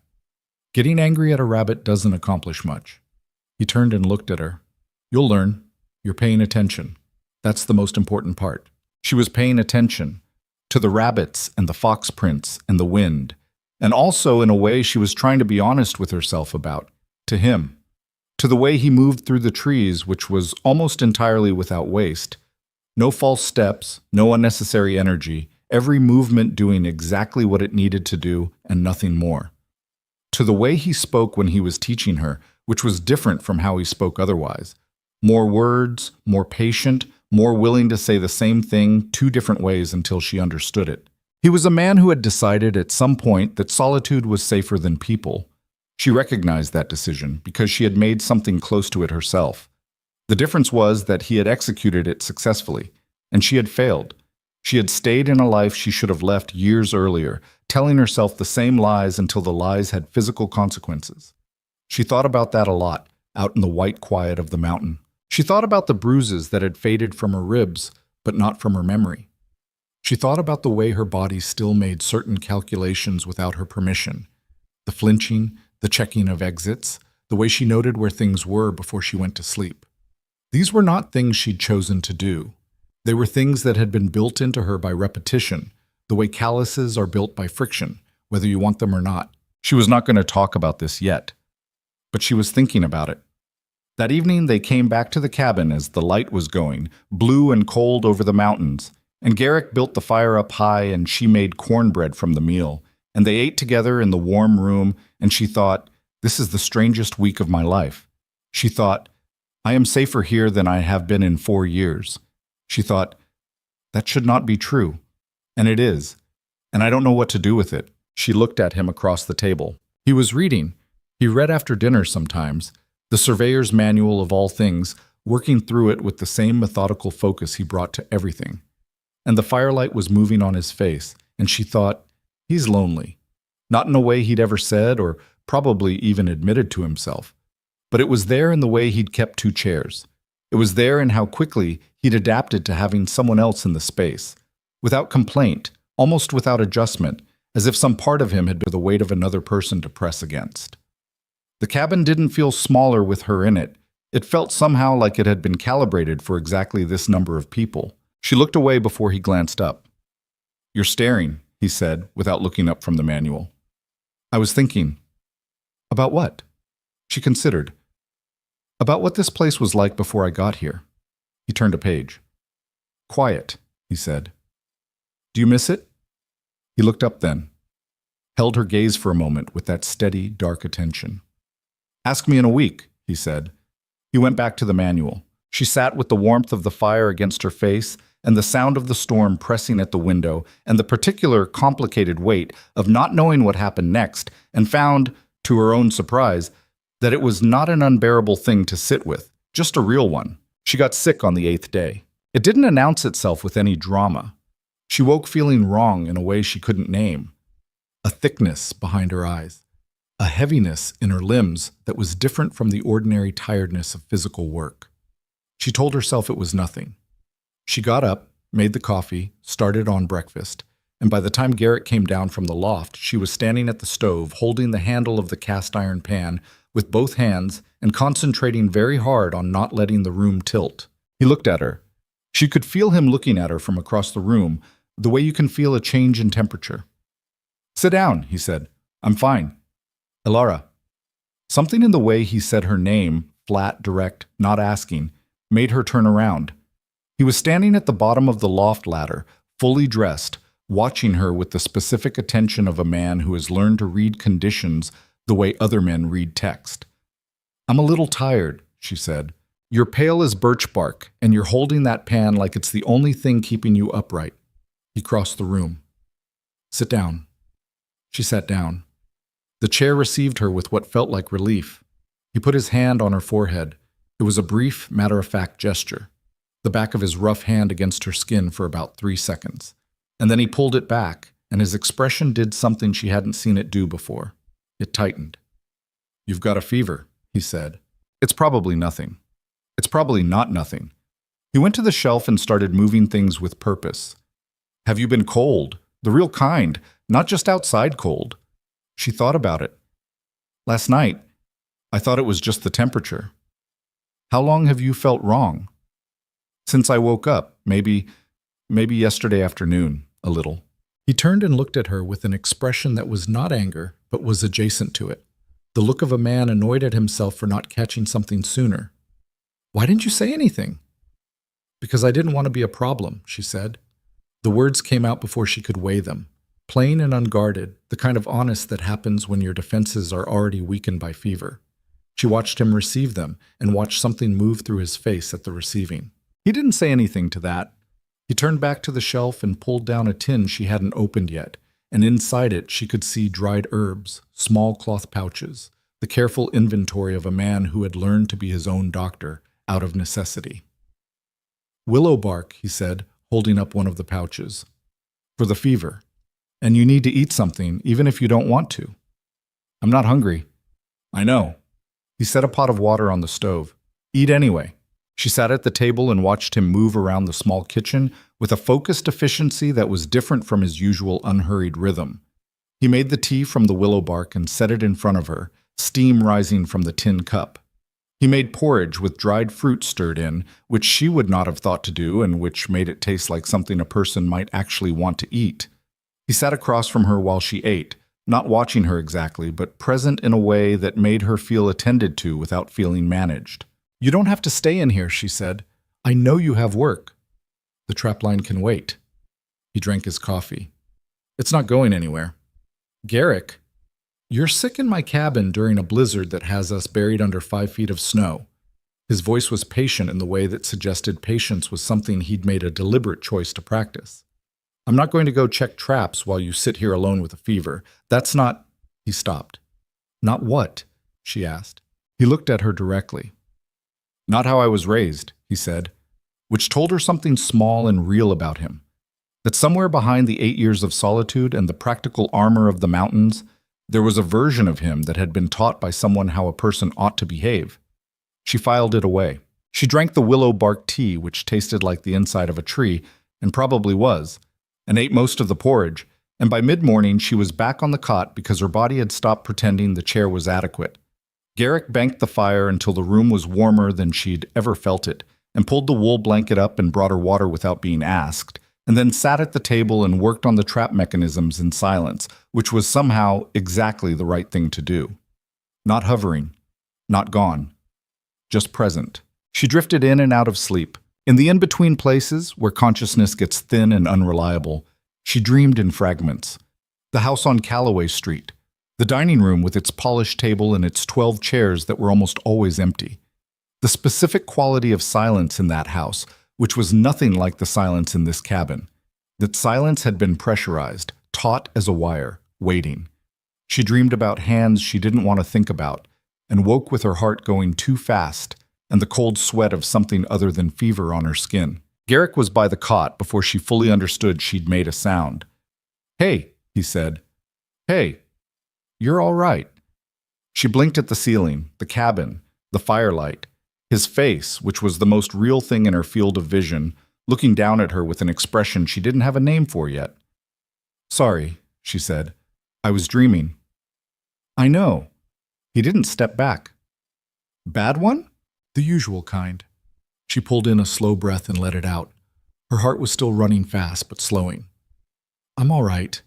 Getting angry at a rabbit doesn't accomplish much. He turned and looked at her. You'll learn. You're paying attention. That's the most important part. She was paying attention to the rabbits and the fox prints and the wind, and also in a way she was trying to be honest with herself about, to him, to the way he moved through the trees, which was almost entirely without waste. No false steps, no unnecessary energy, every movement doing exactly what it needed to do and nothing more. To the way he spoke when he was teaching her, which was different from how he spoke otherwise. More words, more patient, more willing to say the same thing 2 different ways until she understood it. He was a man who had decided at some point that solitude was safer than people. She recognized that decision because she had made something close to it herself. The difference was that he had executed it successfully, and she had failed. She had stayed in a life she should have left years earlier, telling herself the same lies until the lies had physical consequences. She thought about that a lot, out in the white quiet of the mountain. She thought about the bruises that had faded from her ribs, but not from her memory. She thought about the way her body still made certain calculations without her permission. The flinching, the checking of exits, the way she noted where things were before she went to sleep. These were not things she'd chosen to do. They were things that had been built into her by repetition, the way calluses are built by friction, whether you want them or not. She was not going to talk about this yet, but she was thinking about it. That evening they came back to the cabin as the light was going, blue and cold over the mountains, and Garrick built the fire up high and she made cornbread from the meal, and they ate together in the warm room, and she thought, this is the strangest week of my life. She thought, I am safer here than I have been in 4 years. She thought, that should not be true. And it is. And I don't know what to do with it. She looked at him across the table. He was reading. He read after dinner sometimes, the surveyor's manual of all things, working through it with the same methodical focus he brought to everything. And the firelight was moving on his face, and she thought, he's lonely. Not in a way he'd ever said or probably even admitted to himself. But it was there in the way he'd kept 2 chairs. It was there in how quickly he'd adapted to having someone else in the space. Without complaint, almost without adjustment, as if some part of him had been the weight of another person to press against. The cabin didn't feel smaller with her in it. It felt somehow like it had been calibrated for exactly this number of people. She looked away before he glanced up. "You're staring," he said, without looking up from the manual. "I was thinking." "About what?" She considered. "About what this place was like before I got here." He turned a page. "Quiet," he said. "Do you miss it?" He looked up then, held her gaze for a moment with that steady, dark attention. "Ask me in a week," he said. He went back to the manual. She sat with the warmth of the fire against her face and the sound of the storm pressing at the window and the particular complicated weight of not knowing what happened next, and found, to her own surprise, that it was not an unbearable thing to sit with, just a real one. She got sick on the 8th day. It didn't announce itself with any drama. She woke feeling wrong in a way she couldn't name. A thickness behind her eyes. A heaviness in her limbs that was different from the ordinary tiredness of physical work. She told herself it was nothing. She got up, made the coffee, started on breakfast, and by the time Garrett came down from the loft, she was standing at the stove, holding the handle of the cast iron pan with both hands and concentrating very hard on not letting the room tilt. He looked at her. She could feel him looking at her from across the room, the way you can feel a change in temperature. "Sit down," he said. "I'm fine." "Elara." Something in the way he said her name, flat, direct, not asking, made her turn around. He was standing at the bottom of the loft ladder, fully dressed, watching her with the specific attention of a man who has learned to read conditions the way other men read text. "I'm a little tired," she said. "You're pale as birch bark, and you're holding that pan like it's the only thing keeping you upright." He crossed the room. "Sit down." She sat down. The chair received her with what felt like relief. He put his hand on her forehead. It was a brief, matter-of-fact gesture. The back of his rough hand against her skin for about 3 seconds. And then he pulled it back, and his expression did something she hadn't seen it do before. It tightened. "You've got a fever," he said. "It's probably nothing." "It's probably not nothing." He went to the shelf and started moving things with purpose. "Have you been cold? The real kind, not just outside cold." She thought about it. "Last night, I thought it was just the temperature." "How long have you felt wrong?" "Since I woke up, maybe yesterday afternoon, a little." He turned and looked at her with an expression that was not anger, but was adjacent to it. The look of a man annoyed at himself for not catching something sooner. "Why didn't you say anything?" "Because I didn't want to be a problem," she said. The words came out before she could weigh them. Plain and unguarded, the kind of honest that happens when your defenses are already weakened by fever. She watched him receive them and watched something move through his face at the receiving. He didn't say anything to that. He turned back to the shelf and pulled down a tin she hadn't opened yet, and inside it she could see dried herbs, small cloth pouches, the careful inventory of a man who had learned to be his own doctor out of necessity. "Willow bark," he said, holding up one of the pouches. "For the fever. And you need to eat something, even if you don't want to." "I'm not hungry." "I know." He set a pot of water on the stove. "Eat anyway." She sat at the table and watched him move around the small kitchen with a focused efficiency that was different from his usual unhurried rhythm. He made the tea from the willow bark and set it in front of her, steam rising from the tin cup. He made porridge with dried fruit stirred in, which she would not have thought to do and which made it taste like something a person might actually want to eat. He sat across from her while she ate, not watching her exactly, but present in a way that made her feel attended to without feeling managed. "You don't have to stay in here," she said. "I know you have work." "The trapline can wait." He drank his coffee. "It's not going anywhere." "Garrick, you're sick in my cabin during a blizzard that has us buried under 5 feet of snow." His voice was patient in the way that suggested patience was something he'd made a deliberate choice to practice. "I'm not going to go check traps while you sit here alone with a fever. That's not—" He stopped. "Not what?" she asked. He looked at her directly. "Not how I was raised," he said, which told her something small and real about him. That somewhere behind the 8 years of solitude and the practical armor of the mountains, there was a version of him that had been taught by someone how a person ought to behave. She filed it away. She drank the willow bark tea, which tasted like the inside of a tree, and probably was, and ate most of the porridge, And by mid-morning, she was back on the cot because her body had stopped pretending the chair was adequate. Garrick banked the fire until the room was warmer than she'd ever felt it, and pulled the wool blanket up and brought her water without being asked, and then sat at the table and worked on the trap mechanisms in silence, which was somehow exactly the right thing to do. Not hovering, not gone, just present. She drifted in and out of sleep. In the in-between places, where consciousness gets thin and unreliable, she dreamed in fragments. The house on Calloway Street, the dining room with its polished table and its 12 chairs that were almost always empty. The specific quality of silence in that house, which was nothing like the silence in this cabin. That silence had been pressurized, taut as a wire, waiting. She dreamed about hands she didn't want to think about, and woke with her heart going too fast, and the cold sweat of something other than fever on her skin. Garrick was by the cot before she fully understood she'd made a sound. "Hey," he said. "Hey, you're all right." She blinked at the ceiling, the cabin, the firelight, his face, which was the most real thing in her field of vision, looking down at her with an expression she didn't have a name for yet. "Sorry," she said. "I was dreaming." "I know." He didn't step back. "Bad one?" "The usual kind." She pulled in a slow breath and let it out. Her heart was still running fast, but slowing. "I'm all right."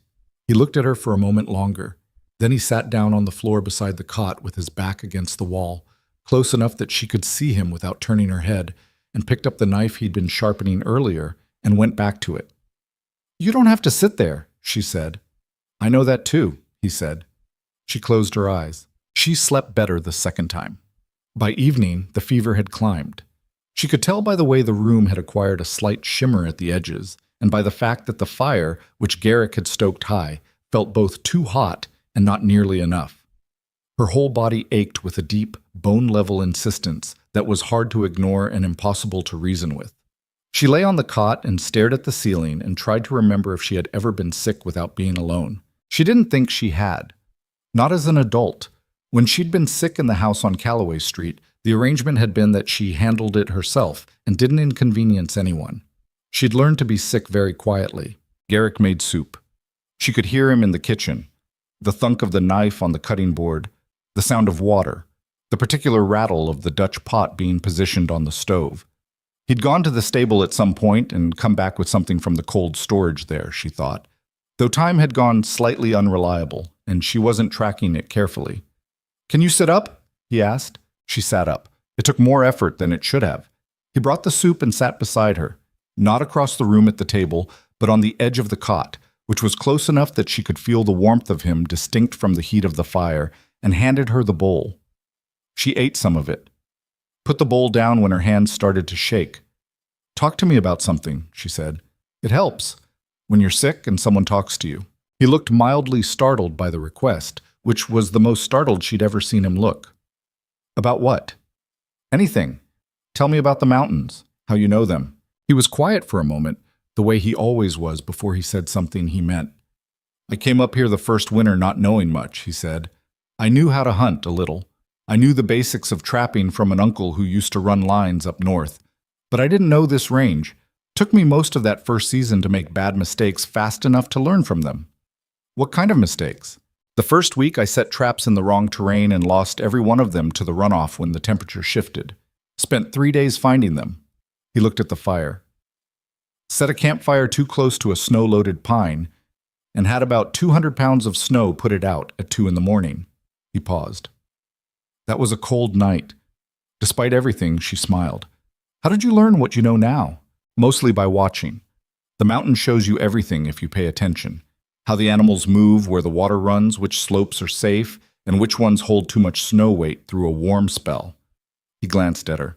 He looked at her for a moment longer. Then he sat down on the floor beside the cot with his back against the wall, close enough that she could see him without turning her head, and picked up the knife he'd been sharpening earlier and went back to it. "You don't have to sit there," she said. "I know that too," he said. She closed her eyes. She slept better the second time. By evening, the fever had climbed. She could tell by the way the room had acquired a slight shimmer at the edges, and by the fact that the fire, which Garrick had stoked high, felt both too hot and not nearly enough. Her whole body ached with a deep, bone-level insistence that was hard to ignore and impossible to reason with. She lay on the cot and stared at the ceiling and tried to remember if she had ever been sick without being alone. She didn't think she had. Not as an adult. When she'd been sick in the house on Calloway Street, the arrangement had been that she handled it herself and didn't inconvenience anyone. She'd learned to be sick very quietly. Garrick made soup. She could hear him in the kitchen, the thunk of the knife on the cutting board, the sound of water, the particular rattle of the Dutch pot being positioned on the stove. He'd gone to the stable at some point and come back with something from the cold storage there, she thought, though time had gone slightly unreliable, and she wasn't tracking it carefully. "Can you sit up?" he asked. She sat up. It took more effort than it should have. He brought the soup and sat beside her, not across the room at the table, but on the edge of the cot, which was close enough that she could feel the warmth of him distinct from the heat of the fire, and handed her the bowl. She ate some of it. Put the bowl down when her hands started to shake. "Talk to me about something," she said. "It helps, when you're sick and someone talks to you." He looked mildly startled by the request, which was the most startled she'd ever seen him look. "About what?" "Anything. Tell me about the mountains, how you know them." He was quiet for a moment, the way he always was before he said something he meant. "I came up here the first winter not knowing much," he said. "I knew how to hunt a little. I knew the basics of trapping from an uncle who used to run lines up north. But I didn't know this range. Took me most of that first season to make bad mistakes fast enough to learn from them." "What kind of mistakes?" "The first week I set traps in the wrong terrain and lost every one of them to the runoff when the temperature shifted. Spent 3 days finding them." He looked at the fire. "Set a campfire too close to a snow-loaded pine and had about 200 pounds of snow put it out at 2 in the morning. He paused. "That was a cold night." Despite everything, she smiled. "How did you learn what you know now?" "Mostly by watching. The mountain shows you everything if you pay attention. How the animals move, where the water runs, which slopes are safe, and which ones hold too much snow weight through a warm spell." He glanced at her.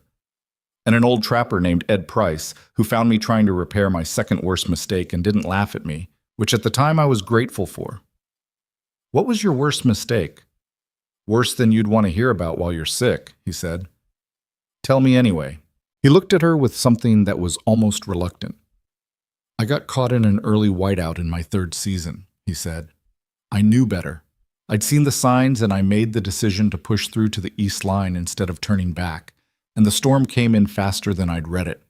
"And an old trapper named Ed Price, who found me trying to repair my second worst mistake and didn't laugh at me, which at the time I was grateful for." "What was your worst mistake?" "Worse than you'd want to hear about while you're sick," he said. "Tell me anyway." He looked at her with something that was almost reluctant. "I got caught in an early whiteout in my 3rd season," he said. "I knew better. I'd seen the signs and I made the decision to push through to the east line instead of turning back, and the storm came in faster than I'd read it.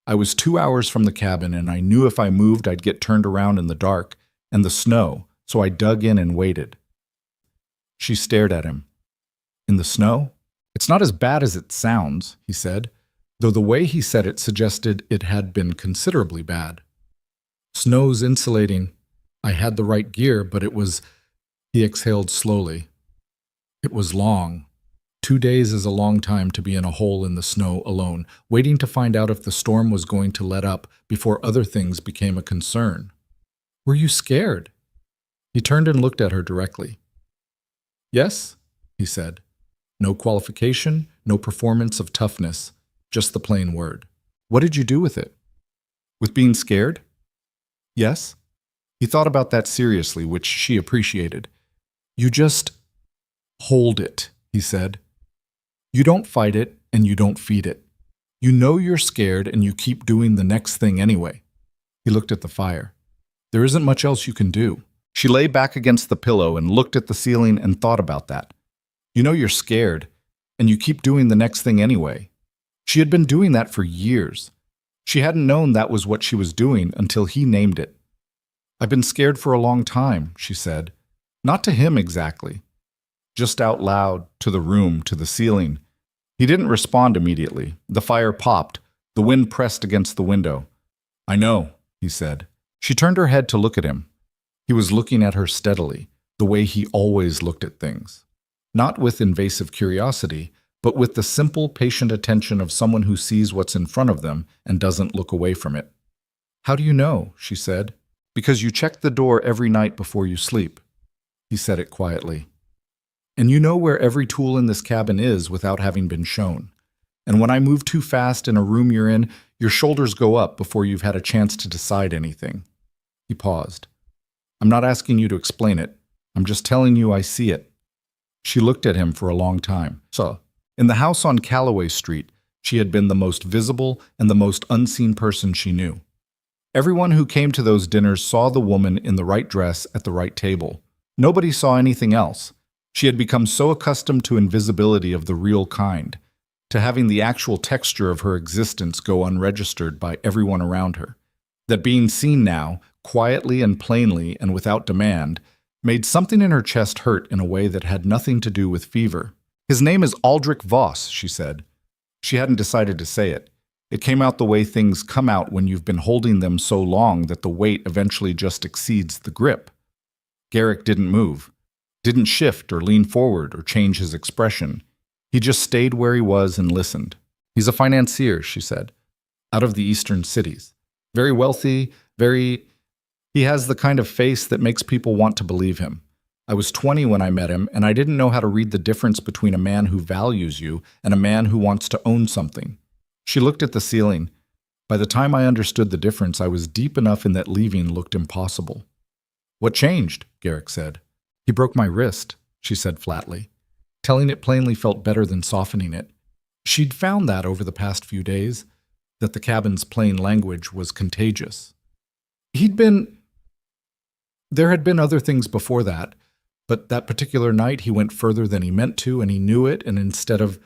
I was 2 hours from the cabin and I knew if I moved I'd get turned around in the dark, and the snow, so I dug in and waited. She stared at him. In the snow? It's not as bad as it sounds, he said, though the way he said it suggested it had been considerably bad. Snow's insulating. I had the right gear, but it was... He exhaled slowly. It was long. 2 days is a long time to be in a hole in the snow alone, waiting to find out if the storm was going to let up before other things became a concern. Were you scared? He turned and looked at her directly. Yes, he said. No qualification, no performance of toughness, just the plain word. What did you do with it? With being scared? Yes. He thought about that seriously, which she appreciated. You just hold it, he said. You don't fight it and you don't feed it. You know you're scared and you keep doing the next thing anyway. He looked at the fire. There isn't much else you can do. She lay back against the pillow and looked at the ceiling and thought about that. You know you're scared and you keep doing the next thing anyway. She had been doing that for years. She hadn't known that was what she was doing until he named it. I've been scared for a long time, she said. Not to him exactly. Just out loud, to the room, to the ceiling. He didn't respond immediately. The fire popped. The wind pressed against the window. I know, he said. She turned her head to look at him. He was looking at her steadily, the way he always looked at things. Not with invasive curiosity, but with the simple, patient attention of someone who sees what's in front of them and doesn't look away from it. How do you know? She said. Because you check the door every night before you sleep. He said it quietly. And you know where every tool in this cabin is without having been shown. And when I move too fast in a room you're in, your shoulders go up before you've had a chance to decide anything. He paused. I'm not asking you to explain it. I'm just telling you I see it. She looked at him for a long time. So, in the house on Calloway Street, she had been the most visible and the most unseen person she knew. Everyone who came to those dinners saw the woman in the right dress at the right table. Nobody saw anything else. She had become so accustomed to invisibility of the real kind, to having the actual texture of her existence go unregistered by everyone around her, that being seen now, quietly and plainly and without demand, made something in her chest hurt in a way that had nothing to do with fever. His name is Aldrich Voss, she said. She hadn't decided to say it. It came out the way things come out when you've been holding them so long that the weight eventually just exceeds the grip. Garrick didn't move, didn't shift or lean forward or change his expression. He just stayed where he was and listened. He's a financier, she said, out of the eastern cities. Very wealthy, He has the kind of face that makes people want to believe him. I was 20 when I met him, and I didn't know how to read the difference between a man who values you and a man who wants to own something. She looked at the ceiling. By the time I understood the difference, I was deep enough in that leaving looked impossible. What changed? Garrick said. He broke my wrist, she said flatly. Telling it plainly felt better than softening it. She'd found that over the past few days, that the cabin's plain language was contagious. There had been other things before that, but that particular night he went further than he meant to, and he knew it, and instead of...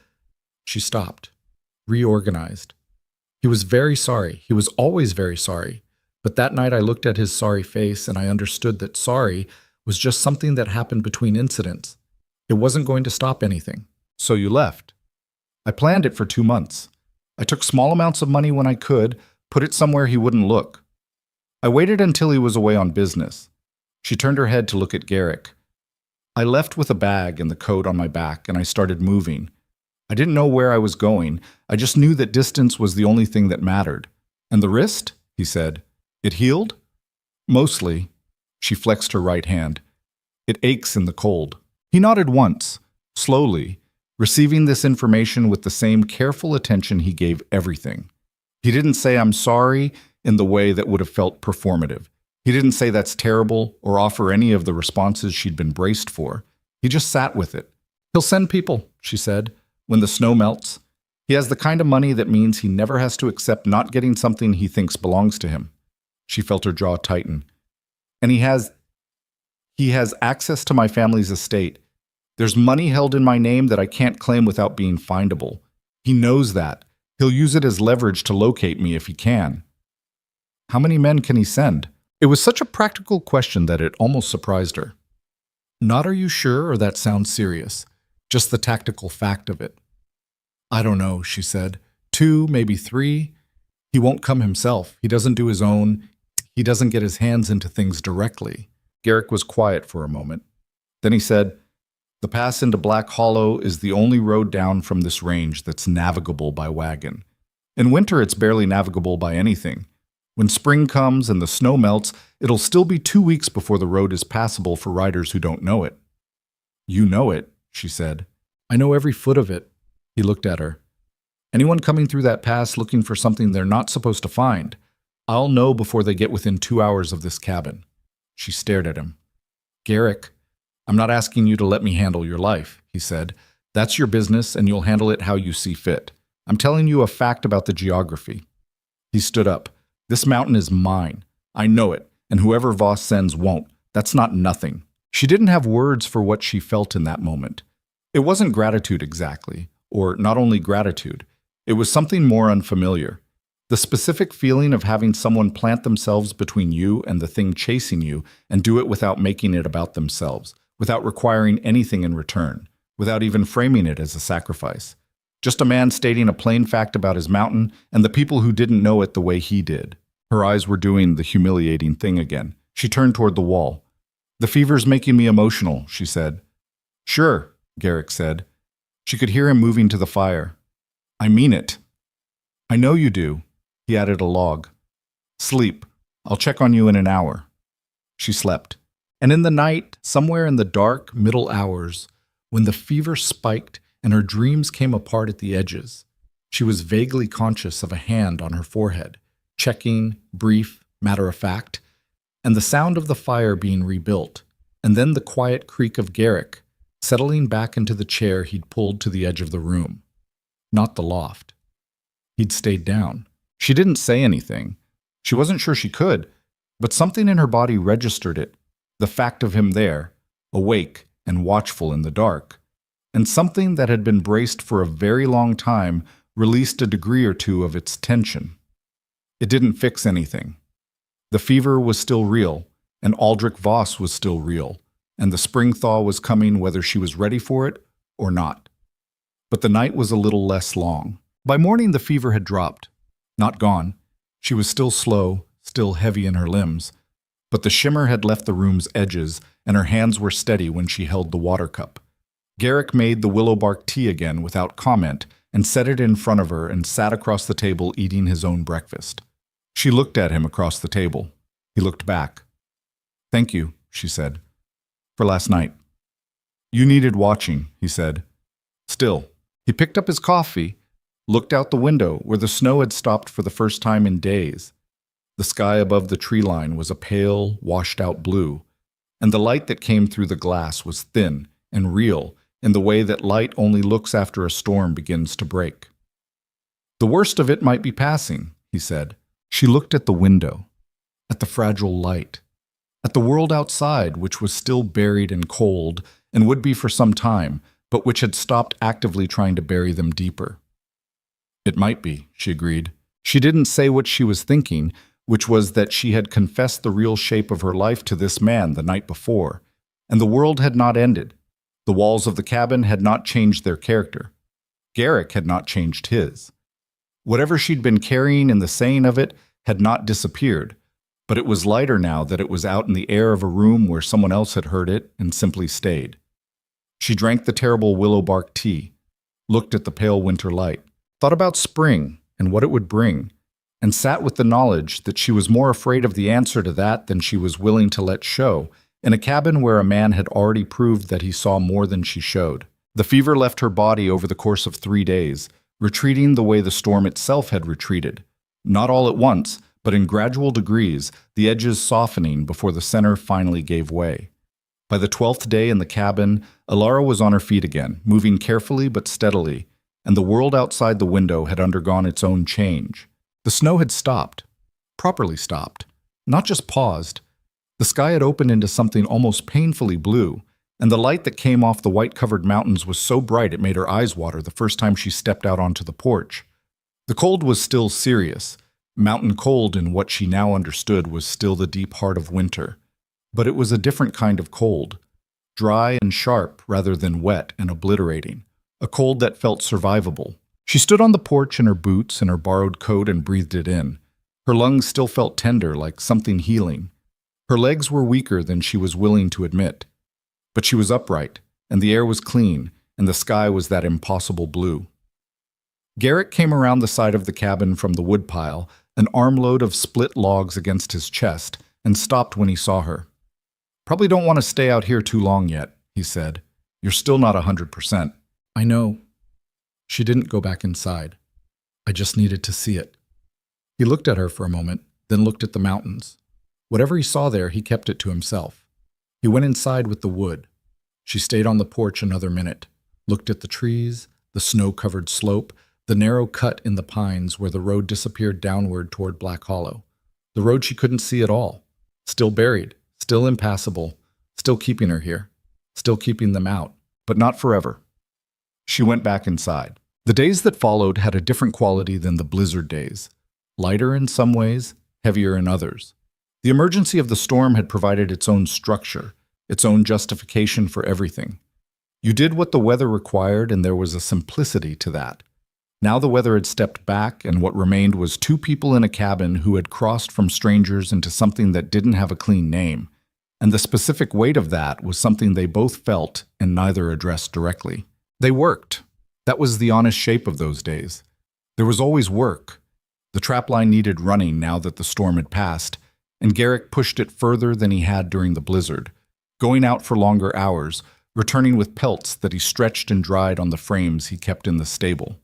She stopped, reorganized. He was very sorry. He was always very sorry. But that night I looked at his sorry face, and I understood that sorry was just something that happened between incidents. It wasn't going to stop anything. So you left. I planned it for 2 months. I took small amounts of money when I could, put it somewhere he wouldn't look. I waited until he was away on business. She turned her head to look at Garrick. I left with a bag and the coat on my back, and I started moving. I didn't know where I was going. I just knew that distance was the only thing that mattered. And the wrist? He said. It healed? Mostly. She flexed her right hand. It aches in the cold. He nodded once, slowly, receiving this information with the same careful attention he gave everything. He didn't say, I'm sorry, in the way that would have felt performative. He didn't say that's terrible or offer any of the responses she'd been braced for. He just sat with it. He'll send people, she said, when the snow melts. He has the kind of money that means he never has to accept not getting something he thinks belongs to him. She felt her jaw tighten. And he has access to my family's estate. There's money held in my name that I can't claim without being findable. He knows that. He'll use it as leverage to locate me if he can. How many men can he send? It was such a practical question that it almost surprised her. Not are you sure, or that sounds serious. Just the tactical fact of it. I don't know, she said. 2, maybe 3. He won't come himself. He doesn't do his own. He doesn't get his hands into things directly. Garrick was quiet for a moment. Then he said, the pass into Black Hollow is the only road down from this range that's navigable by wagon. In winter, it's barely navigable by anything. When spring comes and the snow melts, it'll still be 2 weeks before the road is passable for riders who don't know it. You know it, she said. I know every foot of it. He looked at her. Anyone coming through that pass looking for something they're not supposed to find, I'll know before they get within 2 hours of this cabin. She stared at him. Garrick, I'm not asking you to let me handle your life, he said. That's your business, and you'll handle it how you see fit. I'm telling you a fact about the geography. He stood up. This mountain is mine. I know it, and whoever Voss sends won't. That's not nothing. She didn't have words for what she felt in that moment. It wasn't gratitude exactly, or not only gratitude. It was something more unfamiliar. The specific feeling of having someone plant themselves between you and the thing chasing you and do it without making it about themselves, without requiring anything in return, without even framing it as a sacrifice. Just a man stating a plain fact about his mountain and the people who didn't know it the way he did. Her eyes were doing the humiliating thing again. She turned toward the wall. The fever's making me emotional, she said. Sure, Garrick said. She could hear him moving to the fire. I mean it. I know you do. He added a log. Sleep. I'll check on you in an hour. She slept. And in the night, somewhere in the dark middle hours, when the fever spiked and her dreams came apart at the edges, she was vaguely conscious of a hand on her forehead, checking, brief, matter-of-fact, and the sound of the fire being rebuilt, and then the quiet creak of Garrick settling back into the chair he'd pulled to the edge of the room. Not the loft. He'd stayed down. She didn't say anything. She wasn't sure she could, but something in her body registered it, the fact of him there, awake and watchful in the dark. And something that had been braced for a very long time released a degree or two of its tension. It didn't fix anything. The fever was still real, and Aldrich Voss was still real, and the spring thaw was coming whether she was ready for it or not. But the night was a little less long. By morning the fever had dropped. Not gone. She was still slow, still heavy in her limbs, but the shimmer had left the room's edges, and her hands were steady when she held the water cup. Garrick made the willow bark tea again without comment and set it in front of her and sat across the table eating his own breakfast. She looked at him across the table. He looked back. Thank you, she said, for last night. You needed watching, he said. Still, he picked up his coffee, looked out the window where the snow had stopped for the first time in days. The sky above the tree line was a pale, washed-out blue, and the light that came through the glass was thin and real in the way that light only looks after a storm begins to break. The worst of it might be passing, he said. She looked at the window, at the fragile light, at the world outside, which was still buried and cold and would be for some time, but which had stopped actively trying to bury them deeper. It might be, she agreed. She didn't say what she was thinking, which was that she had confessed the real shape of her life to this man the night before, and the world had not ended. The walls of the cabin had not changed their character. Garrick had not changed his. Whatever she'd been carrying in the saying of it had not disappeared, but it was lighter now that it was out in the air of a room where someone else had heard it and simply stayed. She drank the terrible willow bark tea, looked at the pale winter light, thought about spring and what it would bring, and sat with the knowledge that she was more afraid of the answer to that than she was willing to let show, in a cabin where a man had already proved that he saw more than she showed. The fever left her body over the course of 3 days, retreating the way the storm itself had retreated. Not all at once, but in gradual degrees, the edges softening before the center finally gave way. By the 12th day in the cabin, Alara was on her feet again, moving carefully but steadily, and the world outside the window had undergone its own change. The snow had stopped, properly stopped, not just paused. The sky had opened into something almost painfully blue, and the light that came off the white-covered mountains was so bright it made her eyes water the first time she stepped out onto the porch. The cold was still serious, Mountain cold in what she now understood was still the deep heart of winter. But it was a different kind of cold. Dry and sharp rather than wet and obliterating. A cold that felt survivable. She stood on the porch in her boots and her borrowed coat and breathed it in. Her lungs still felt tender, like something healing. Her legs were weaker than she was willing to admit. But she was upright, and the air was clean, and the sky was that impossible blue. Garrett came around the side of the cabin from the woodpile, an armload of split logs against his chest, and stopped when he saw her. "Probably don't want to stay out here too long yet," he said. "You're still not 100%. "I know." She didn't go back inside. "I just needed to see it." He looked at her for a moment, then looked at the mountains. Whatever he saw there, he kept it to himself. He went inside with the wood. She stayed on the porch another minute, looked at the trees, the snow-covered slope, the narrow cut in the pines where the road disappeared downward toward Black Hollow. The road she couldn't see at all. Still buried, still impassable, still keeping her here, still keeping them out, but not forever. She went back inside. The days that followed had a different quality than the blizzard days. Lighter in some ways, heavier in others. The emergency of the storm had provided its own structure, its own justification for everything. You did what the weather required, and there was a simplicity to that. Now the weather had stepped back, and what remained was two people in a cabin who had crossed from strangers into something that didn't have a clean name, and the specific weight of that was something they both felt and neither addressed directly. They worked. That was the honest shape of those days. There was always work. The trapline needed running now that the storm had passed, and Garrick pushed it further than he had during the blizzard, going out for longer hours, returning with pelts that he stretched and dried on the frames he kept in the stable.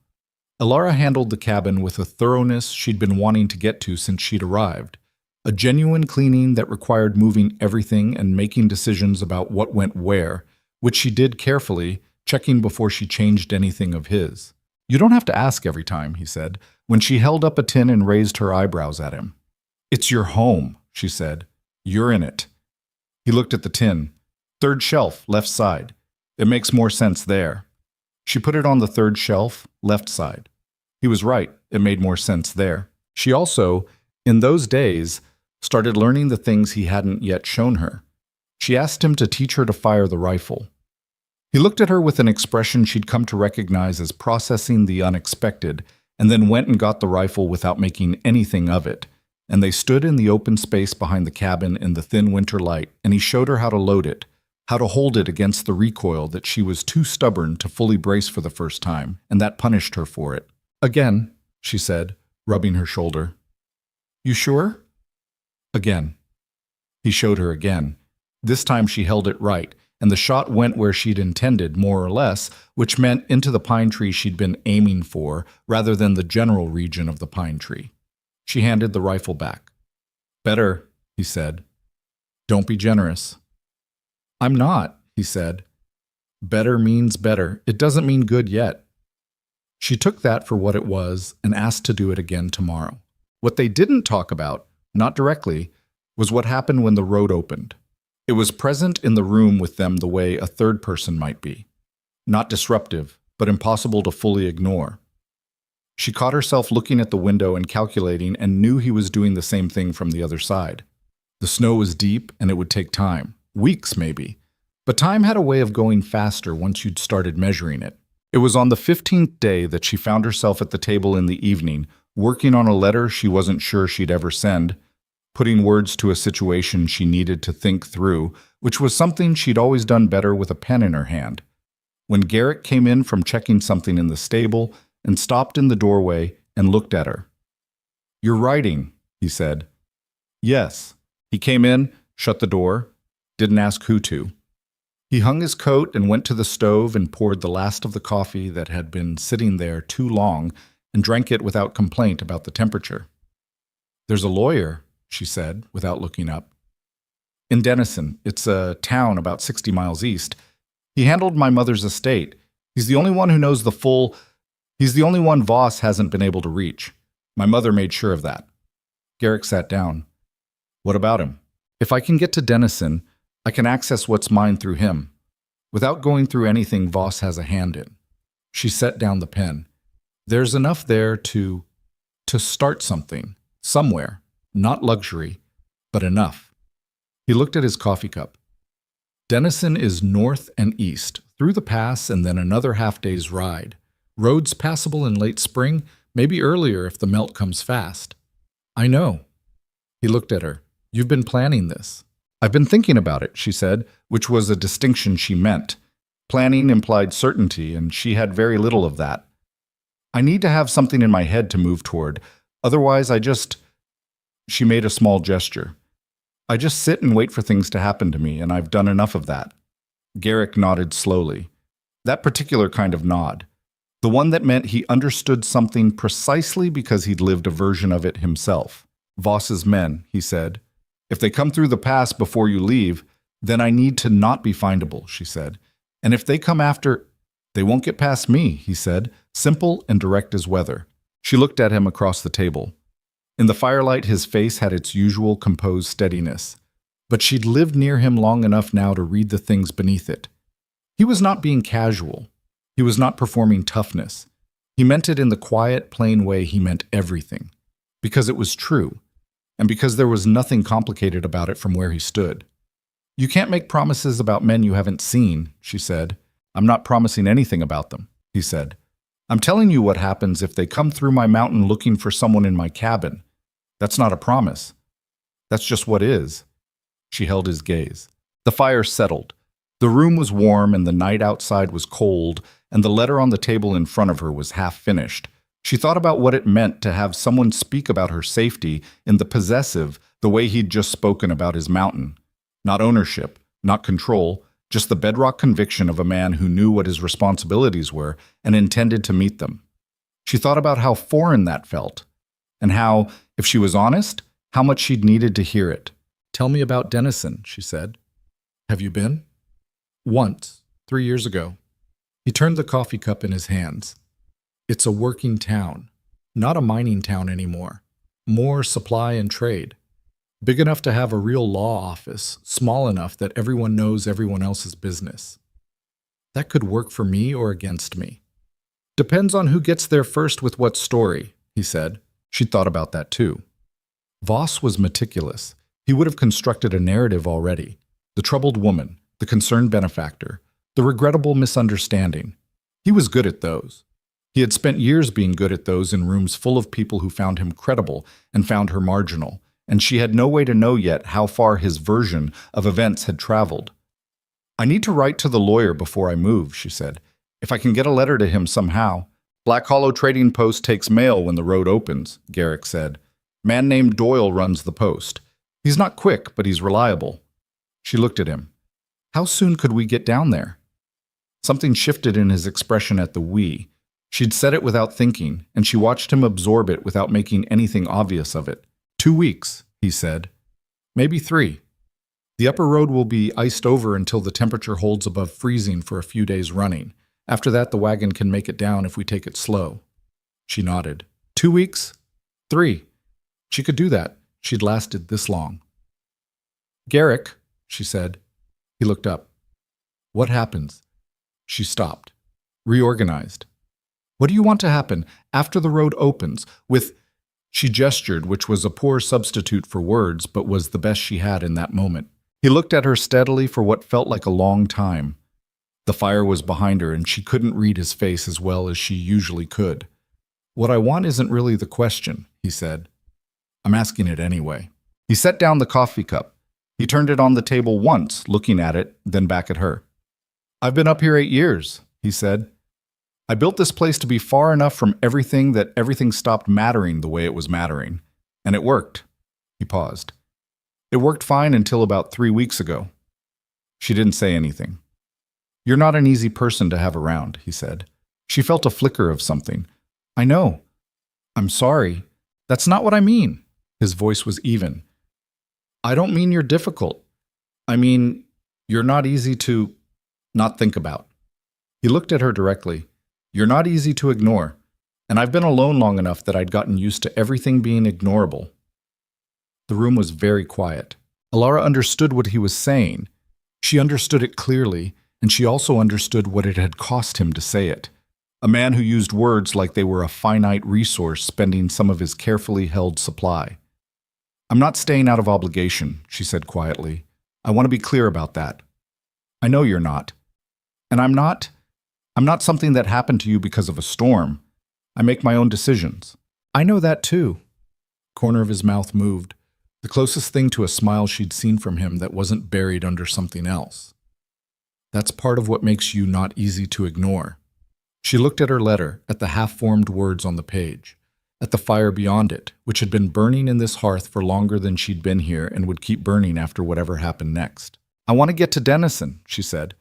Elara handled the cabin with a thoroughness she'd been wanting to get to since she'd arrived, a genuine cleaning that required moving everything and making decisions about what went where, which she did carefully, checking before she changed anything of his. "You don't have to ask every time," he said, when she held up a tin and raised her eyebrows at him. "It's your home," she said. "You're in it." He looked at the tin. "Third shelf, left side. It makes more sense there." She put it on the third shelf, left side. He was right, it made more sense there. She also, in those days, started learning the things he hadn't yet shown her. She asked him to teach her to fire the rifle. He looked at her with an expression she'd come to recognize as processing the unexpected, and then went and got the rifle without making anything of it. And they stood in the open space behind the cabin in the thin winter light, and he showed her how to load it, how to hold it against the recoil that she was too stubborn to fully brace for the first time, and that punished her for it. "Again," she said, rubbing her shoulder. "You sure?" "Again." He showed her again. This time she held it right, and the shot went where she'd intended, more or less, which meant into the pine tree she'd been aiming for, rather than the general region of the pine tree. She handed the rifle back. "Better," he said. "Don't be generous." "I'm not," he said. "Better means better. It doesn't mean good yet." She took that for what it was and asked to do it again tomorrow. What they didn't talk about, not directly, was what happened when the road opened. It was present in the room with them the way a third person might be. Not disruptive, but impossible to fully ignore. She caught herself looking at the window and calculating, and knew he was doing the same thing from the other side. The snow was deep, and it would take time. Weeks, maybe. But time had a way of going faster once you'd started measuring it. It was on the 15th day that she found herself at the table in the evening, working on a letter she wasn't sure she'd ever send, putting words to a situation she needed to think through, which was something she'd always done better with a pen in her hand. When Garrett came in from checking something in the stable and stopped in the doorway and looked at her. "You're writing," he said. "Yes." He came in, shut the door, didn't ask who to. He hung his coat and went to the stove and poured the last of the coffee that had been sitting there too long and drank it without complaint about the temperature. "There's a lawyer," she said, without looking up. "In Denison. It's a town about 60 miles east. He handled my mother's estate. He's the only one who knows He's the only one Voss hasn't been able to reach. My mother made sure of that." Garrick sat down. "What about him?" "If I can get to Denison, I can access what's mine through him, without going through anything Voss has a hand in." She set down the pen. "There's enough there to start something. Somewhere. Not luxury, but enough. He looked at his coffee cup. Denison is north and east, through the pass and then another half-day's ride. Roads passable in late spring, maybe earlier if the melt comes fast. I know. He looked at her. You've been planning this. I've been thinking about it, she said, which was a distinction she meant. Planning implied certainty, and she had very little of that. I need to have something in my head to move toward. Otherwise, She made a small gesture. I just sit and wait for things to happen to me, and I've done enough of that. Garrick nodded slowly. That particular kind of nod. The one that meant he understood something precisely because he'd lived a version of it himself. Voss's men, he said. If they come through the pass before you leave, then I need to not be findable, she said. And if they come after, they won't get past me, he said, simple and direct as weather. She looked at him across the table. In the firelight, his face had its usual composed steadiness. But she'd lived near him long enough now to read the things beneath it. He was not being casual. He was not performing toughness. He meant it in the quiet, plain way he meant everything. Because it was true. And because there was nothing complicated about it from where he stood. You can't make promises about men you haven't seen, she said. I'm not promising anything about them, he said. I'm telling you what happens if they come through my mountain looking for someone in my cabin. That's not a promise. That's just what is. She held his gaze. The fire settled. The room was warm and the night outside was cold, and the letter on the table in front of her was half finished. She thought about what it meant to have someone speak about her safety in the possessive, the way he'd just spoken about his mountain. Not ownership, not control, just the bedrock conviction of a man who knew what his responsibilities were and intended to meet them. She thought about how foreign that felt, and how, if she was honest, how much she'd needed to hear it. Tell me about Denison, she said. Have you been? Once, 3 years ago. He turned the coffee cup in his hands. It's a working town, not a mining town anymore. More supply and trade. Big enough to have a real law office, small enough that everyone knows everyone else's business. That could work for me or against me. Depends on who gets there first with what story, he said. She'd thought about that too. Voss was meticulous. He would have constructed a narrative already. The troubled woman, the concerned benefactor, the regrettable misunderstanding. He was good at those. He had spent years being good at those in rooms full of people who found him credible and found her marginal, and she had no way to know yet how far his version of events had traveled. I need to write to the lawyer before I move, she said. If I can get a letter to him somehow. Black Hollow Trading Post takes mail when the road opens, Garrick said. Man named Doyle runs the post. He's not quick, but he's reliable. She looked at him. How soon could we get down there? Something shifted in his expression at the we. She'd said it without thinking, and she watched him absorb it without making anything obvious of it. 2 weeks, he said. Maybe 3. The upper road will be iced over until the temperature holds above freezing for a few days running. After that, the wagon can make it down if we take it slow. She nodded. 2 weeks? 3. She could do that. She'd lasted this long. Garrick, she said. He looked up. What happens? She stopped. Reorganized. What do you want to happen after the road opens with... She gestured, which was a poor substitute for words, but was the best she had in that moment. He looked at her steadily for what felt like a long time. The fire was behind her, and she couldn't read his face as well as she usually could. What I want isn't really the question, he said. I'm asking it anyway. He set down the coffee cup. He turned it on the table once, looking at it, then back at her. I've been up here 8 years, he said. I built this place to be far enough from everything that everything stopped mattering the way it was mattering. And it worked. He paused. It worked fine until about 3 weeks ago. She didn't say anything. You're not an easy person to have around, he said. She felt a flicker of something. I know. I'm sorry. That's not what I mean. His voice was even. I don't mean you're difficult. I mean, you're not easy to not think about. He looked at her directly. You're not easy to ignore, and I've been alone long enough that I'd gotten used to everything being ignorable. The room was very quiet. Alara understood what he was saying. She understood it clearly, and she also understood what it had cost him to say it. A man who used words like they were a finite resource spending some of his carefully held supply. "I'm not staying out of obligation," she said quietly. "I want to be clear about that. I know you're not. And I'm not something that happened to you because of a storm. I make my own decisions." "I know that too." The corner of his mouth moved, the closest thing to a smile she'd seen from him that wasn't buried under something else. "That's part of what makes you not easy to ignore." She looked at her letter, at the half-formed words on the page, at the fire beyond it, which had been burning in this hearth for longer than she'd been here and would keep burning after whatever happened next. "I want to get to Denison," she said.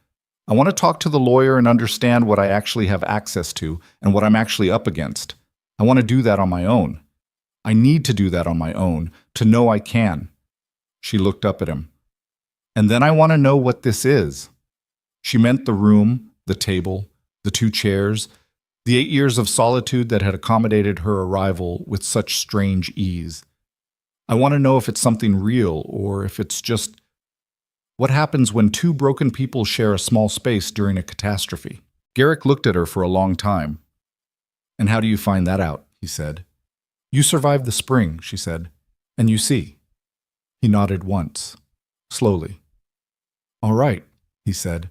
"I want to talk to the lawyer and understand what I actually have access to and what I'm actually up against. I want to do that on my own. I need to do that on my own, to know I can." She looked up at him. "And then I want to know what this is." She meant the room, the table, the 2 chairs, the 8 years of solitude that had accommodated her arrival with such strange ease. "I want to know if it's something real or if it's just what happens when 2 broken people share a small space during a catastrophe." Garrick looked at her for a long time. "And how do you find that out?" he said. "You survived the spring," she said, "and you see." He nodded once, slowly. "All right," he said.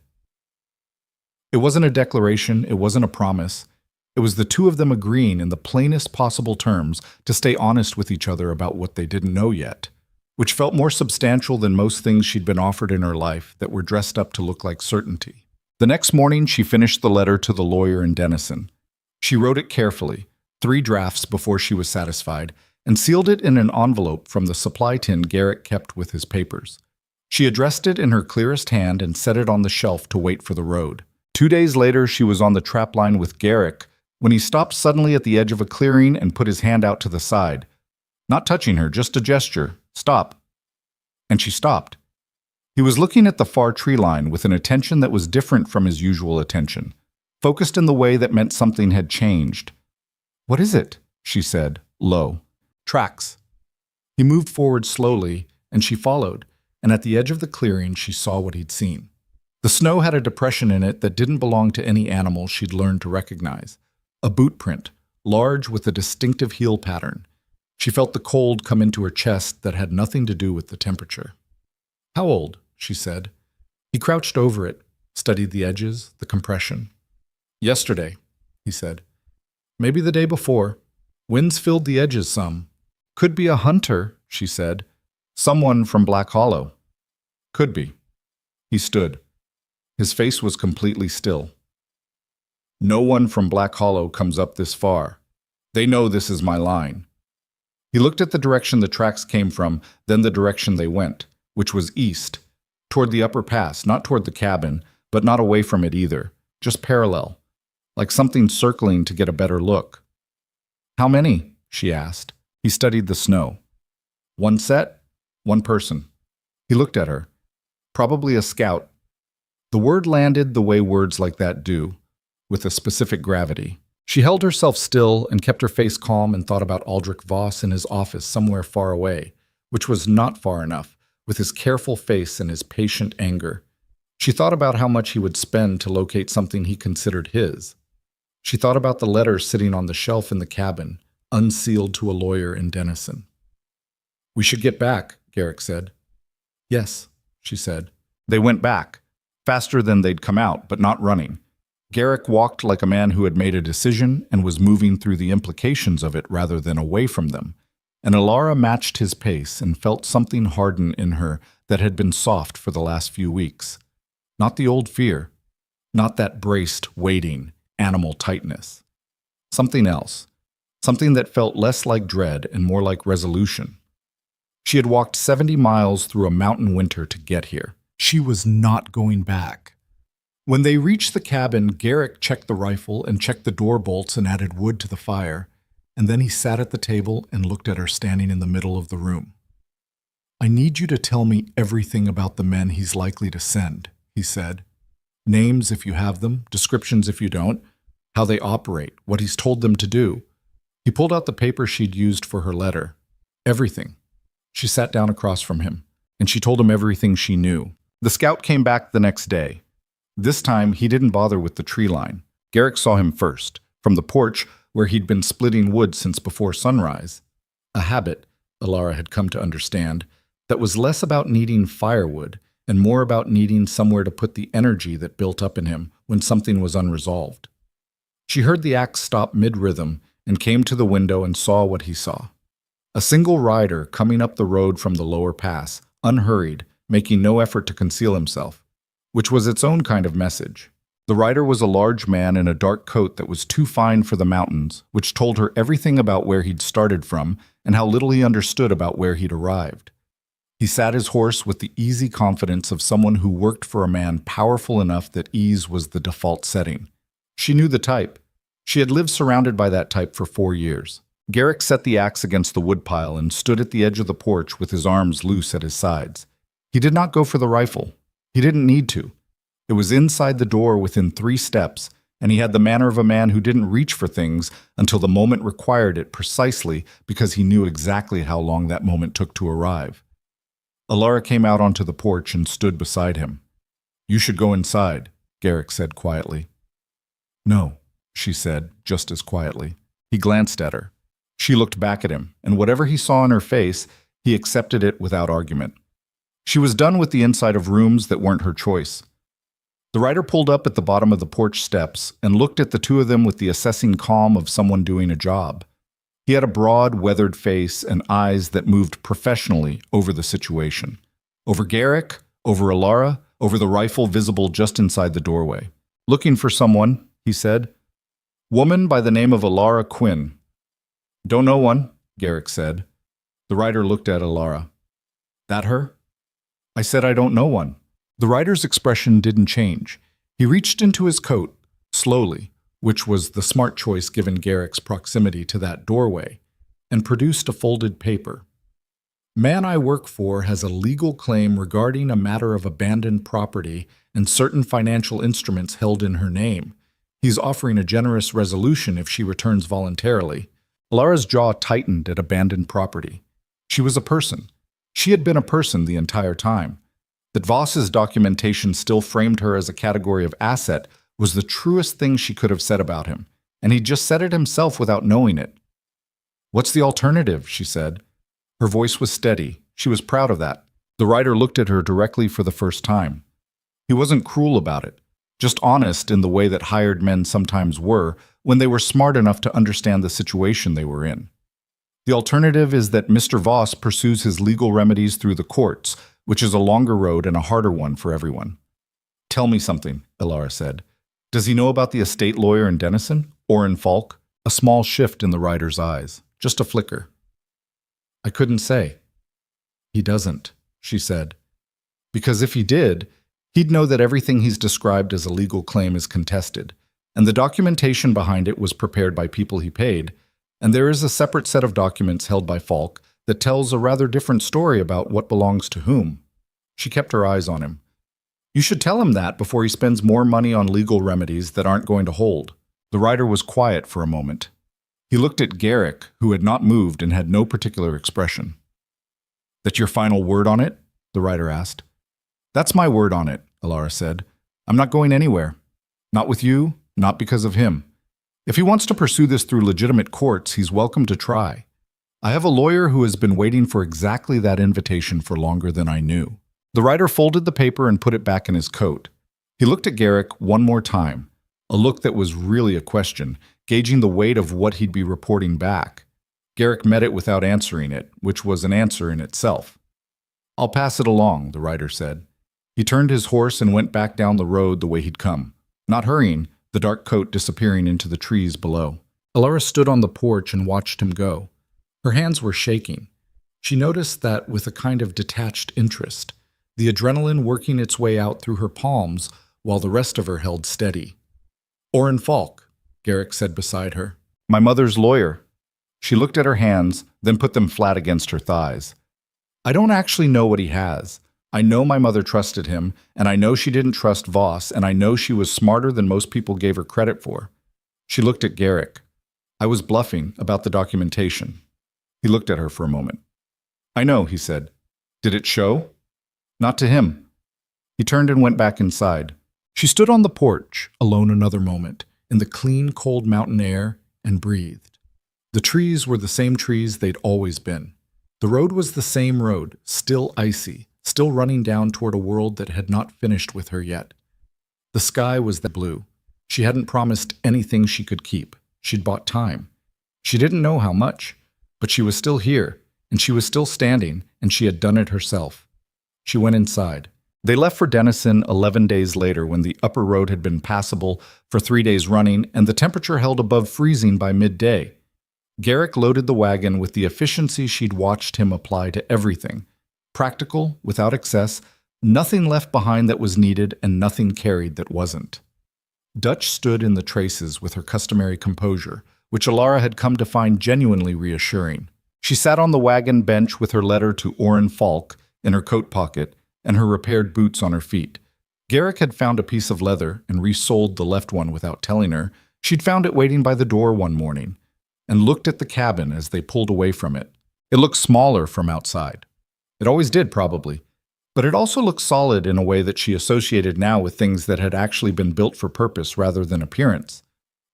It wasn't a declaration, it wasn't a promise. It was the 2 of them agreeing in the plainest possible terms to stay honest with each other about what they didn't know yet, which felt more substantial than most things she'd been offered in her life that were dressed up to look like certainty. The next morning, she finished the letter to the lawyer in Denison. She wrote it carefully, 3 drafts before she was satisfied, and sealed it in an envelope from the supply tin Garrick kept with his papers. She addressed it in her clearest hand and set it on the shelf to wait for the road. 2 days later, she was on the trapline with Garrick when he stopped suddenly at the edge of a clearing and put his hand out to the side. Not touching her, just a gesture. "Stop." And she stopped. He was looking at the far tree line with an attention that was different from his usual attention, focused in the way that meant something had changed. "What is it?" she said, low. "Tracks." He moved forward slowly, and she followed, and at the edge of the clearing she saw what he'd seen. The snow had a depression in it that didn't belong to any animal she'd learned to recognize. A boot print, large with a distinctive heel pattern. She felt the cold come into her chest that had nothing to do with the temperature. "How old?" she said. He crouched over it, studied the edges, the compression. "Yesterday," he said. "Maybe the day before. Winds filled the edges some." "Could be a hunter," she said. "Someone from Black Hollow." "Could be." He stood. His face was completely still. "No one from Black Hollow comes up this far. They know this is my line." He looked at the direction the tracks came from, then the direction they went, which was east, toward the upper pass, not toward the cabin, but not away from it either, just parallel, like something circling to get a better look. "How many?" she asked. He studied the snow. "1 set, 1 person." He looked at her. "Probably a scout." The word landed the way words like that do, with a specific gravity. She held herself still and kept her face calm and thought about Aldrich Voss in his office somewhere far away, which was not far enough, with his careful face and his patient anger. She thought about how much he would spend to locate something he considered his. She thought about the letter sitting on the shelf in the cabin, unsealed to a lawyer in Denison. "We should get back," Garrick said. "Yes," she said. They went back. Faster than they'd come out, but not running. Garrick walked like a man who had made a decision and was moving through the implications of it rather than away from them, and Alara matched his pace and felt something harden in her that had been soft for the last few weeks. Not the old fear, not that braced, waiting, animal tightness. Something else, something that felt less like dread and more like resolution. She had walked 70 miles through a mountain winter to get here. She was not going back. When they reached the cabin, Garrick checked the rifle and checked the door bolts and added wood to the fire, and then he sat at the table and looked at her standing in the middle of the room. "I need you to tell me everything about the men he's likely to send," he said. "Names if you have them, descriptions if you don't, how they operate, what he's told them to do." He pulled out the paper she'd used for her letter. Everything. She sat down across from him, and she told him everything she knew. The scout came back the next day. This time, he didn't bother with the tree line. Garrick saw him first, from the porch where he'd been splitting wood since before sunrise. A habit, Alara had come to understand, that was less about needing firewood and more about needing somewhere to put the energy that built up in him when something was unresolved. She heard the axe stop mid-rhythm and came to the window and saw what he saw. A single rider coming up the road from the lower pass, unhurried, making no effort to conceal himself, which was its own kind of message. The rider was a large man in a dark coat that was too fine for the mountains, which told her everything about where he'd started from and how little he understood about where he'd arrived. He sat his horse with the easy confidence of someone who worked for a man powerful enough that ease was the default setting. She knew the type. She had lived surrounded by that type for 4 years. Garrick set the axe against the woodpile and stood at the edge of the porch with his arms loose at his sides. He did not go for the rifle. He didn't need to. It was inside the door within 3 steps, and he had the manner of a man who didn't reach for things until the moment required it precisely because he knew exactly how long that moment took to arrive. Alara came out onto the porch and stood beside him. "You should go inside," Garrick said quietly. "No," she said, just as quietly. He glanced at her. She looked back at him, and whatever he saw in her face, he accepted it without argument. She was done with the inside of rooms that weren't her choice. The rider pulled up at the bottom of the porch steps and looked at the two of them with the assessing calm of someone doing a job. He had a broad, weathered face and eyes that moved professionally over the situation. Over Garrick, over Alara, over the rifle visible just inside the doorway. "Looking for someone," he said. "Woman by the name of Alara Quinn." "Don't know one," Garrick said. The rider looked at Alara. "That her?" "I said I don't know one." The rider's expression didn't change. He reached into his coat, slowly, which was the smart choice given Garrick's proximity to that doorway, and produced a folded paper. "Man I work for has a legal claim regarding a matter of abandoned property and certain financial instruments held in her name. He's offering a generous resolution if she returns voluntarily." Alara's jaw tightened at abandoned property. She was a person. She had been a person the entire time. That Voss's documentation still framed her as a category of asset was the truest thing she could have said about him, and he'd just said it himself without knowing it. "What's the alternative?" she said. Her voice was steady. She was proud of that. The rider looked at her directly for the first time. He wasn't cruel about it, just honest in the way that hired men sometimes were when they were smart enough to understand the situation they were in. "The alternative is that Mr. Voss pursues his legal remedies through the courts, which is a longer road and a harder one for everyone." "Tell me something," Alara said. "Does he know about the estate lawyer in Denison? Or in Falk?" A small shift in the rider's eyes, just a flicker. "I couldn't say." "He doesn't," she said. "Because if he did, he'd know that everything he's described as a legal claim is contested, and the documentation behind it was prepared by people he paid, and there is a separate set of documents held by Falk that tells a rather different story about what belongs to whom." She kept her eyes on him. "You should tell him that before he spends more money on legal remedies that aren't going to hold." The rider was quiet for a moment. He looked at Garrick, who had not moved and had no particular expression. "That's your final word on it?" the rider asked. "That's my word on it," Alara said. "I'm not going anywhere. Not with you, not because of him. If he wants to pursue this through legitimate courts, he's welcome to try. I have a lawyer who has been waiting for exactly that invitation for longer than I knew." The rider folded the paper and put it back in his coat. He looked at Garrick one more time, a look that was really a question, gauging the weight of what he'd be reporting back. Garrick met it without answering it, which was an answer in itself. "I'll pass it along," the rider said. He turned his horse and went back down the road the way he'd come, not hurrying, the dark coat disappearing into the trees below. Alara stood on the porch and watched him go. Her hands were shaking. She noticed that with a kind of detached interest, the adrenaline working its way out through her palms while the rest of her held steady. "Orrin Falk," Garrick said beside her. "My mother's lawyer." She looked at her hands, then put them flat against her thighs. "I don't actually know what he has. I know my mother trusted him, and I know she didn't trust Voss, and I know she was smarter than most people gave her credit for." She looked at Garrick. "I was bluffing about the documentation." He looked at her for a moment. "I know," he said. "Did it show?" "Not to him." He turned and went back inside. She stood on the porch, alone another moment, in the clean, cold mountain air and breathed. The trees were the same trees they'd always been. The road was the same road, still icy, still running down toward a world that had not finished with her yet. The sky was that blue. She hadn't promised anything she could keep. She'd bought time. She didn't know how much, but she was still here, and she was still standing, and she had done it herself. She went inside. They left for Denison 11 days later when the upper road had been passable for 3 days running and the temperature held above freezing by midday. Garrick loaded the wagon with the efficiency she'd watched him apply to everything. Practical, without excess, nothing left behind that was needed and nothing carried that wasn't. Dutch stood in the traces with her customary composure, which Alara had come to find genuinely reassuring. She sat on the wagon bench with her letter to Orrin Falk in her coat pocket and her repaired boots on her feet. Garrick had found a piece of leather and resoled the left one without telling her. She'd found it waiting by the door one morning and looked at the cabin as they pulled away from it. It looked smaller from outside. It always did, probably. But it also looked solid in a way that she associated now with things that had actually been built for purpose rather than appearance.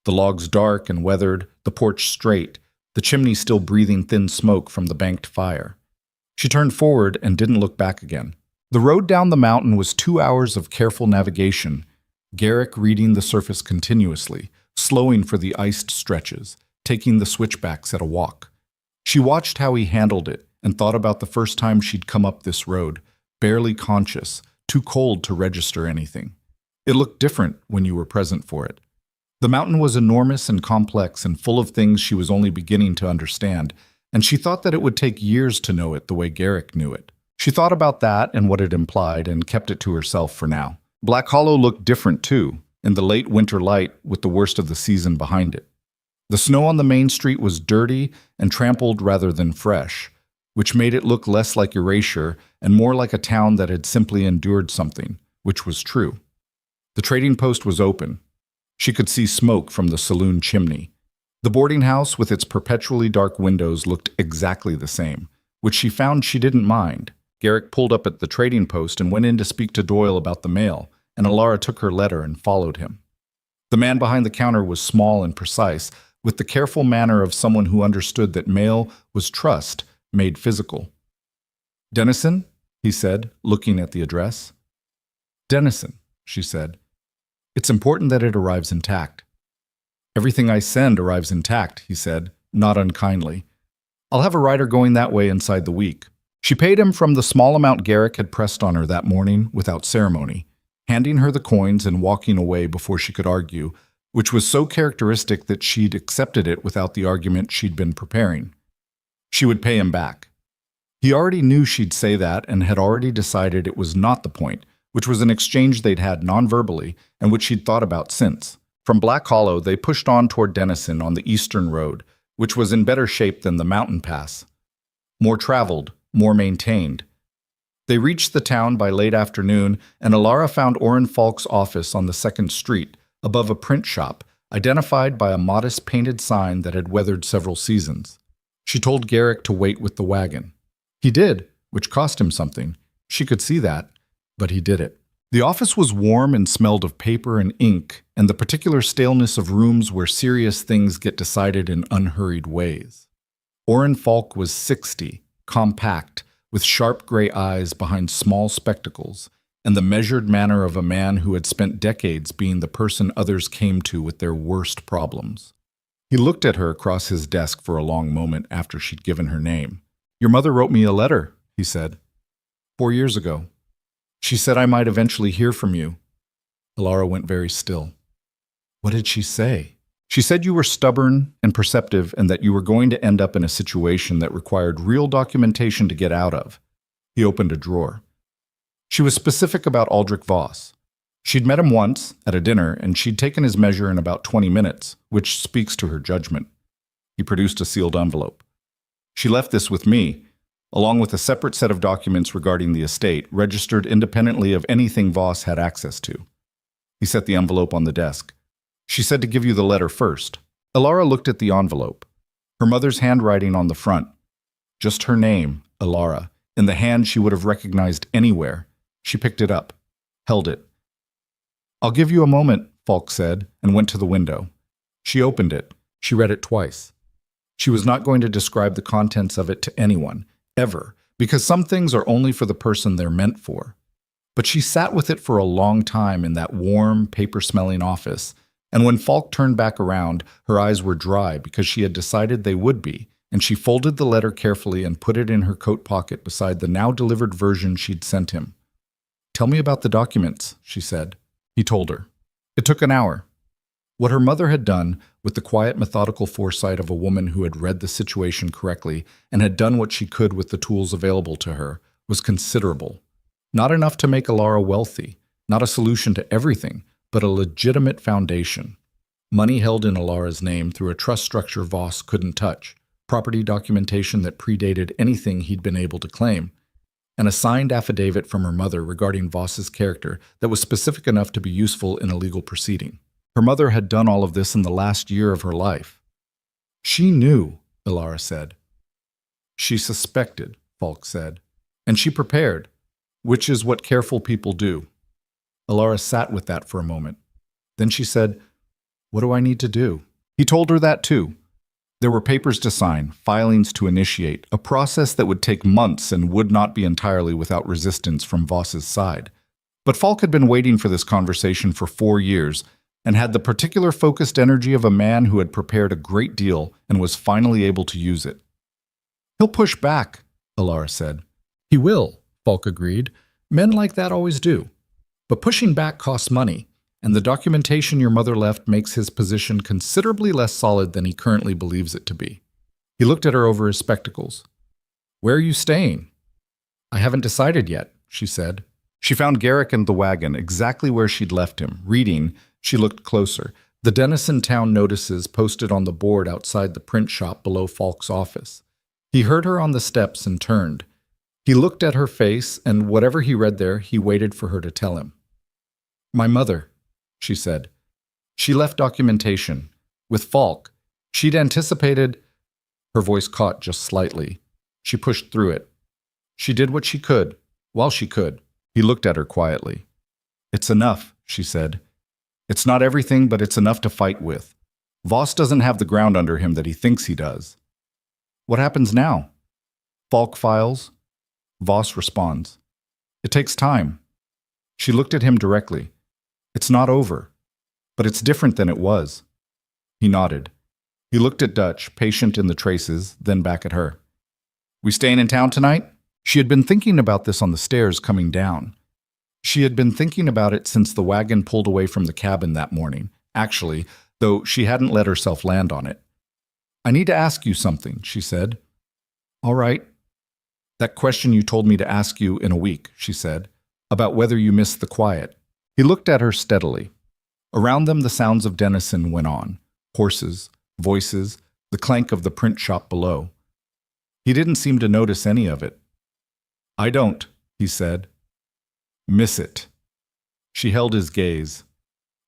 The logs dark and weathered, the porch straight, the chimney still breathing thin smoke from the banked fire. She turned forward and didn't look back again. The road down the mountain was 2 hours of careful navigation, Garrick reading the surface continuously, slowing for the iced stretches, taking the switchbacks at a walk. She watched how he handled it and thought about the first time she'd come up this road, barely conscious, too cold to register anything. It looked different when you were present for it. The mountain was enormous and complex and full of things she was only beginning to understand, and she thought that it would take years to know it the way Garrick knew it. She thought about that and what it implied and kept it to herself for now. Black Hollow looked different too, in the late winter light with the worst of the season behind it. The snow on the main street was dirty and trampled rather than fresh, which made it look less like erasure and more like a town that had simply endured something, which was true. The trading post was open. She could see smoke from the saloon chimney. The boarding house with its perpetually dark windows looked exactly the same, which she found she didn't mind. Garrick pulled up at the trading post and went in to speak to Doyle about the mail, and Alara took her letter and followed him. The man behind the counter was small and precise, with the careful manner of someone who understood that mail was trust made physical. "Denison?" he said, looking at the address. "Denison," she said. "It's important that it arrives intact." "Everything I send arrives intact," he said, not unkindly. "I'll have a rider going that way inside the week." She paid him from the small amount Garrick had pressed on her that morning without ceremony, handing her the coins and walking away before she could argue, which was so characteristic that she'd accepted it without the argument she'd been preparing. She would pay him back. He already knew she'd say that and had already decided it was not the point, which was an exchange they'd had non-verbally and which she'd thought about since. From Black Hollow, they pushed on toward Denison on the eastern road, which was in better shape than the mountain pass. More traveled, more maintained. They reached the town by late afternoon, and Alara found Orrin Falk's office on the second street, above a print shop, identified by a modest painted sign that had weathered several seasons. She told Garrick to wait with the wagon. He did, which cost him something. She could see that, but he did it. The office was warm and smelled of paper and ink, and the particular staleness of rooms where serious things get decided in unhurried ways. Orrin Falk was 60, compact, with sharp gray eyes behind small spectacles, and the measured manner of a man who had spent decades being the person others came to with their worst problems. He looked at her across his desk for a long moment after she'd given her name. "Your mother wrote me a letter," he said. 4 years ago. She said I might eventually hear from you." Alara went very still. "What did she say?" "She said you were stubborn and perceptive and that you were going to end up in a situation that required real documentation to get out of." He opened a drawer. "She was specific about Aldrich Voss. She'd met him once at a dinner and she'd taken his measure in about 20 minutes, which speaks to her judgment." He produced a sealed envelope. "She left this with me, along with a separate set of documents regarding the estate, registered independently of anything Voss had access to." He set the envelope on the desk. "She said to give you the letter first." Alara looked at the envelope. Her mother's handwriting on the front. Just her name, Alara, in the hand she would have recognized anywhere. She picked it up, held it. "I'll give you a moment," Falk said, and went to the window. She opened it. She read it twice. She was not going to describe the contents of it to anyone, ever, because some things are only for the person they're meant for. But she sat with it for a long time in that warm, paper-smelling office, and when Falk turned back around, her eyes were dry because she had decided they would be, and she folded the letter carefully and put it in her coat pocket beside the now-delivered version she'd sent him. "Tell me about the documents," she said. He told her. It took an hour. What her mother had done, with the quiet, methodical foresight of a woman who had read the situation correctly and had done what she could with the tools available to her, was considerable. Not enough to make Alara wealthy, not a solution to everything, but a legitimate foundation. Money held in Alara's name through a trust structure Voss couldn't touch, property documentation that predated anything he'd been able to claim, and a signed affidavit from her mother regarding Voss's character that was specific enough to be useful in a legal proceeding. Her mother had done all of this in the last year of her life. She knew, Alara said. She suspected, Falk said. And she prepared, which is what careful people do. Alara sat with that for a moment. Then she said, "What do I need to do?" He told her that too. There were papers to sign, filings to initiate, a process that would take months and would not be entirely without resistance from Voss's side. But Falk had been waiting for this conversation for 4 years and had the particular focused energy of a man who had prepared a great deal and was finally able to use it. "He'll push back," Alara said. "He will," Falk agreed. "Men like that always do. But pushing back costs money, and the documentation your mother left makes his position considerably less solid than he currently believes it to be." He looked at her over his spectacles. "Where are you staying?" "I haven't decided yet," she said. She found Garrick in the wagon, exactly where she'd left him, reading. She looked closer. The Denison Town notices posted on the board outside the print shop below Falk's office. He heard her on the steps and turned. He looked at her face, and whatever he read there, he waited for her to tell him. "My mother," she said. "She left documentation. With Falk. She'd anticipated—" Her voice caught just slightly. She pushed through it. "She did what she could, while she could." He looked at her quietly. "It's enough," she said. "It's not everything, but it's enough to fight with. Voss doesn't have the ground under him that he thinks he does." "What happens now?" Falk files. Voss responds. "It takes time." She looked at him directly. "It's not over, but it's different than it was." He nodded. He looked at Dutch, patient in the traces, then back at her. "We staying in town tonight?" She had been thinking about this on the stairs coming down. She had been thinking about it since the wagon pulled away from the cabin that morning, actually, though she hadn't let herself land on it. "I need to ask you something," she said. "All right." "That question you told me to ask you in a week," she said, "about whether you missed the quiet." He looked at her steadily. Around them the sounds of Denison went on. Horses, voices, the clank of the print shop below. He didn't seem to notice any of it. "I don't," he said. "Miss it." She held his gaze.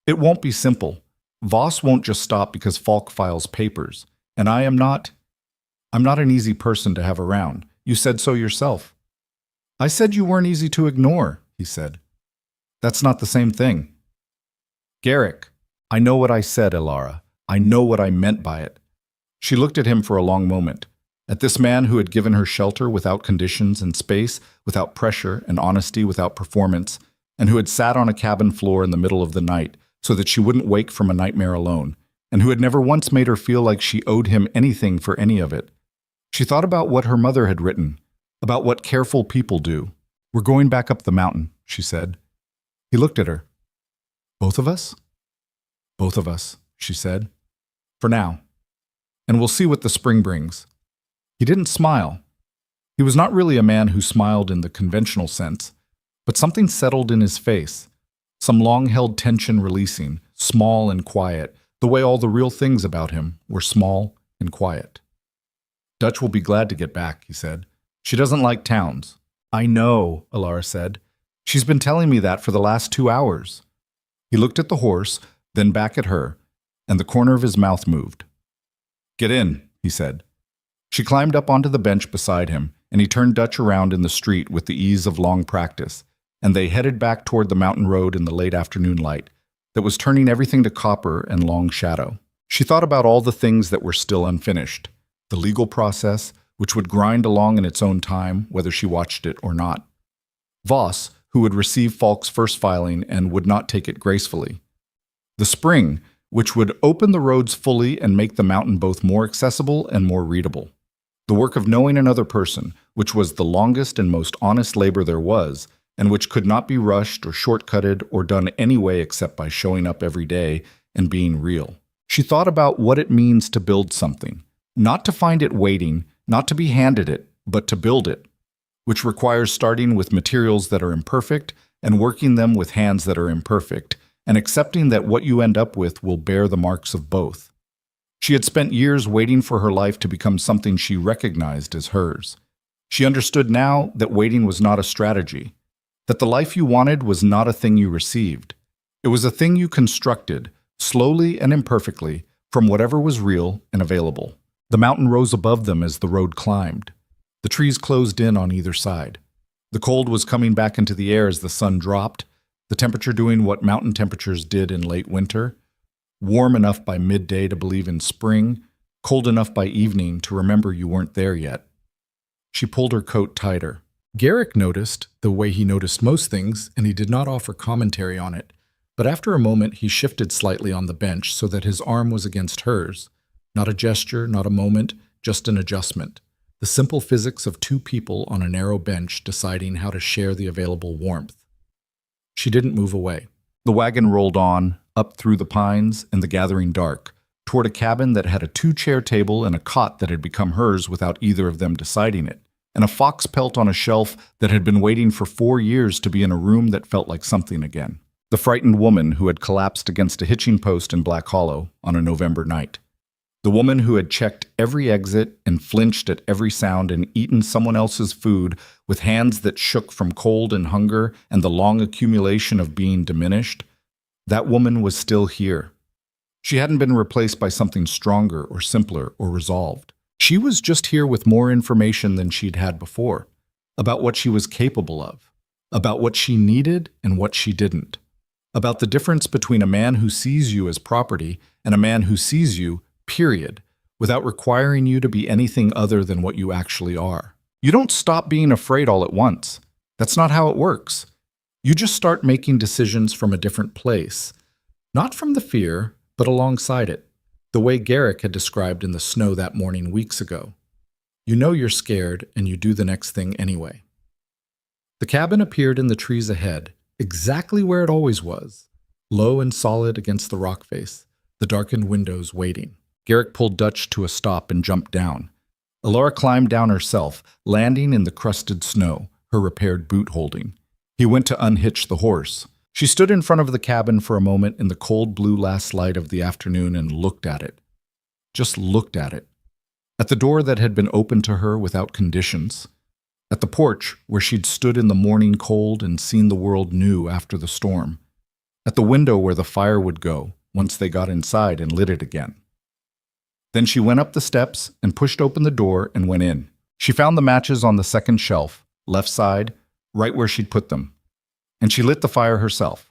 "It won't be simple. Voss won't just stop because Falk files papers. And I'm not an easy person to have around. You said so yourself." "I said you weren't easy to ignore," he said. "That's not the same thing." "Garrick, I know what I said, Alara. I know what I meant by it." She looked at him for a long moment. At this man who had given her shelter without conditions and space, without pressure and honesty without performance, and who had sat on a cabin floor in the middle of the night so that she wouldn't wake from a nightmare alone, and who had never once made her feel like she owed him anything for any of it. She thought about what her mother had written, about what careful people do. "We're going back up the mountain," she said. He looked at her. "Both of us?" "Both of us," she said. "For now. And we'll see what the spring brings." He didn't smile. He was not really a man who smiled in the conventional sense, but something settled in his face, some long-held tension releasing, small and quiet, the way all the real things about him were small and quiet. "Dutch will be glad to get back," he said. "She doesn't like towns." "I know," Alara said. "She's been telling me that for the last 2 hours." He looked at the horse, then back at her, and the corner of his mouth moved. "Get in," he said. She climbed up onto the bench beside him, and he turned Dutch around in the street with the ease of long practice, and they headed back toward the mountain road in the late afternoon light, that was turning everything to copper and long shadow. She thought about all the things that were still unfinished. The legal process, which would grind along in its own time, whether she watched it or not. Voss, who would receive Falk's first filing and would not take it gracefully. The spring, which would open the roads fully and make the mountain both more accessible and more readable. The work of knowing another person, which was the longest and most honest labor there was, and which could not be rushed or shortcutted or done any way except by showing up every day and being real. She thought about what it means to build something, not to find it waiting, not to be handed it, but to build it, which requires starting with materials that are imperfect and working them with hands that are imperfect, and accepting that what you end up with will bear the marks of both. She had spent years waiting for her life to become something she recognized as hers. She understood now that waiting was not a strategy, that the life you wanted was not a thing you received. It was a thing you constructed, slowly and imperfectly, from whatever was real and available. The mountain rose above them as the road climbed. The trees closed in on either side. The cold was coming back into the air as the sun dropped, the temperature doing what mountain temperatures did in late winter, warm enough by midday to believe in spring, cold enough by evening to remember you weren't there yet. She pulled her coat tighter. Garrick noticed the way he noticed most things, and he did not offer commentary on it, but after a moment he shifted slightly on the bench so that his arm was against hers. Not a gesture, not a moment, just an adjustment. The simple physics of two people on a narrow bench deciding how to share the available warmth. She didn't move away. The wagon rolled on, up through the pines and the gathering dark, toward a cabin that had a two-chair table and a cot that had become hers without either of them deciding it, and a fox pelt on a shelf that had been waiting for 4 years to be in a room that felt like something again. The frightened woman who had collapsed against a hitching post in Black Hollow on a November night. The woman who had checked every exit and flinched at every sound and eaten someone else's food with hands that shook from cold and hunger and the long accumulation of being diminished. That woman was still here. She hadn't been replaced by something stronger or simpler or resolved. She was just here with more information than she'd had before, about what she was capable of, about what she needed and what she didn't, about the difference between a man who sees you as property and a man who sees you, period, without requiring you to be anything other than what you actually are. You don't stop being afraid all at once. That's not how it works. You just start making decisions from a different place, not from the fear, but alongside it, the way Garrick had described in the snow that morning weeks ago. You know you're scared, and you do the next thing anyway. The cabin appeared in the trees ahead, exactly where it always was, low and solid against the rock face, the darkened windows waiting. Garrick pulled Dutch to a stop and jumped down. Elora climbed down herself, landing in the crusted snow, her repaired boot holding. He went to unhitch the horse. She stood in front of the cabin for a moment in the cold blue last light of the afternoon and looked at it. Just looked at it. At the door that had been opened to her without conditions. At the porch where she'd stood in the morning cold and seen the world new after the storm. At the window where the fire would go once they got inside and lit it again. Then she went up the steps and pushed open the door and went in. She found the matches on the second shelf, left side, right where she'd put them. And she lit the fire herself.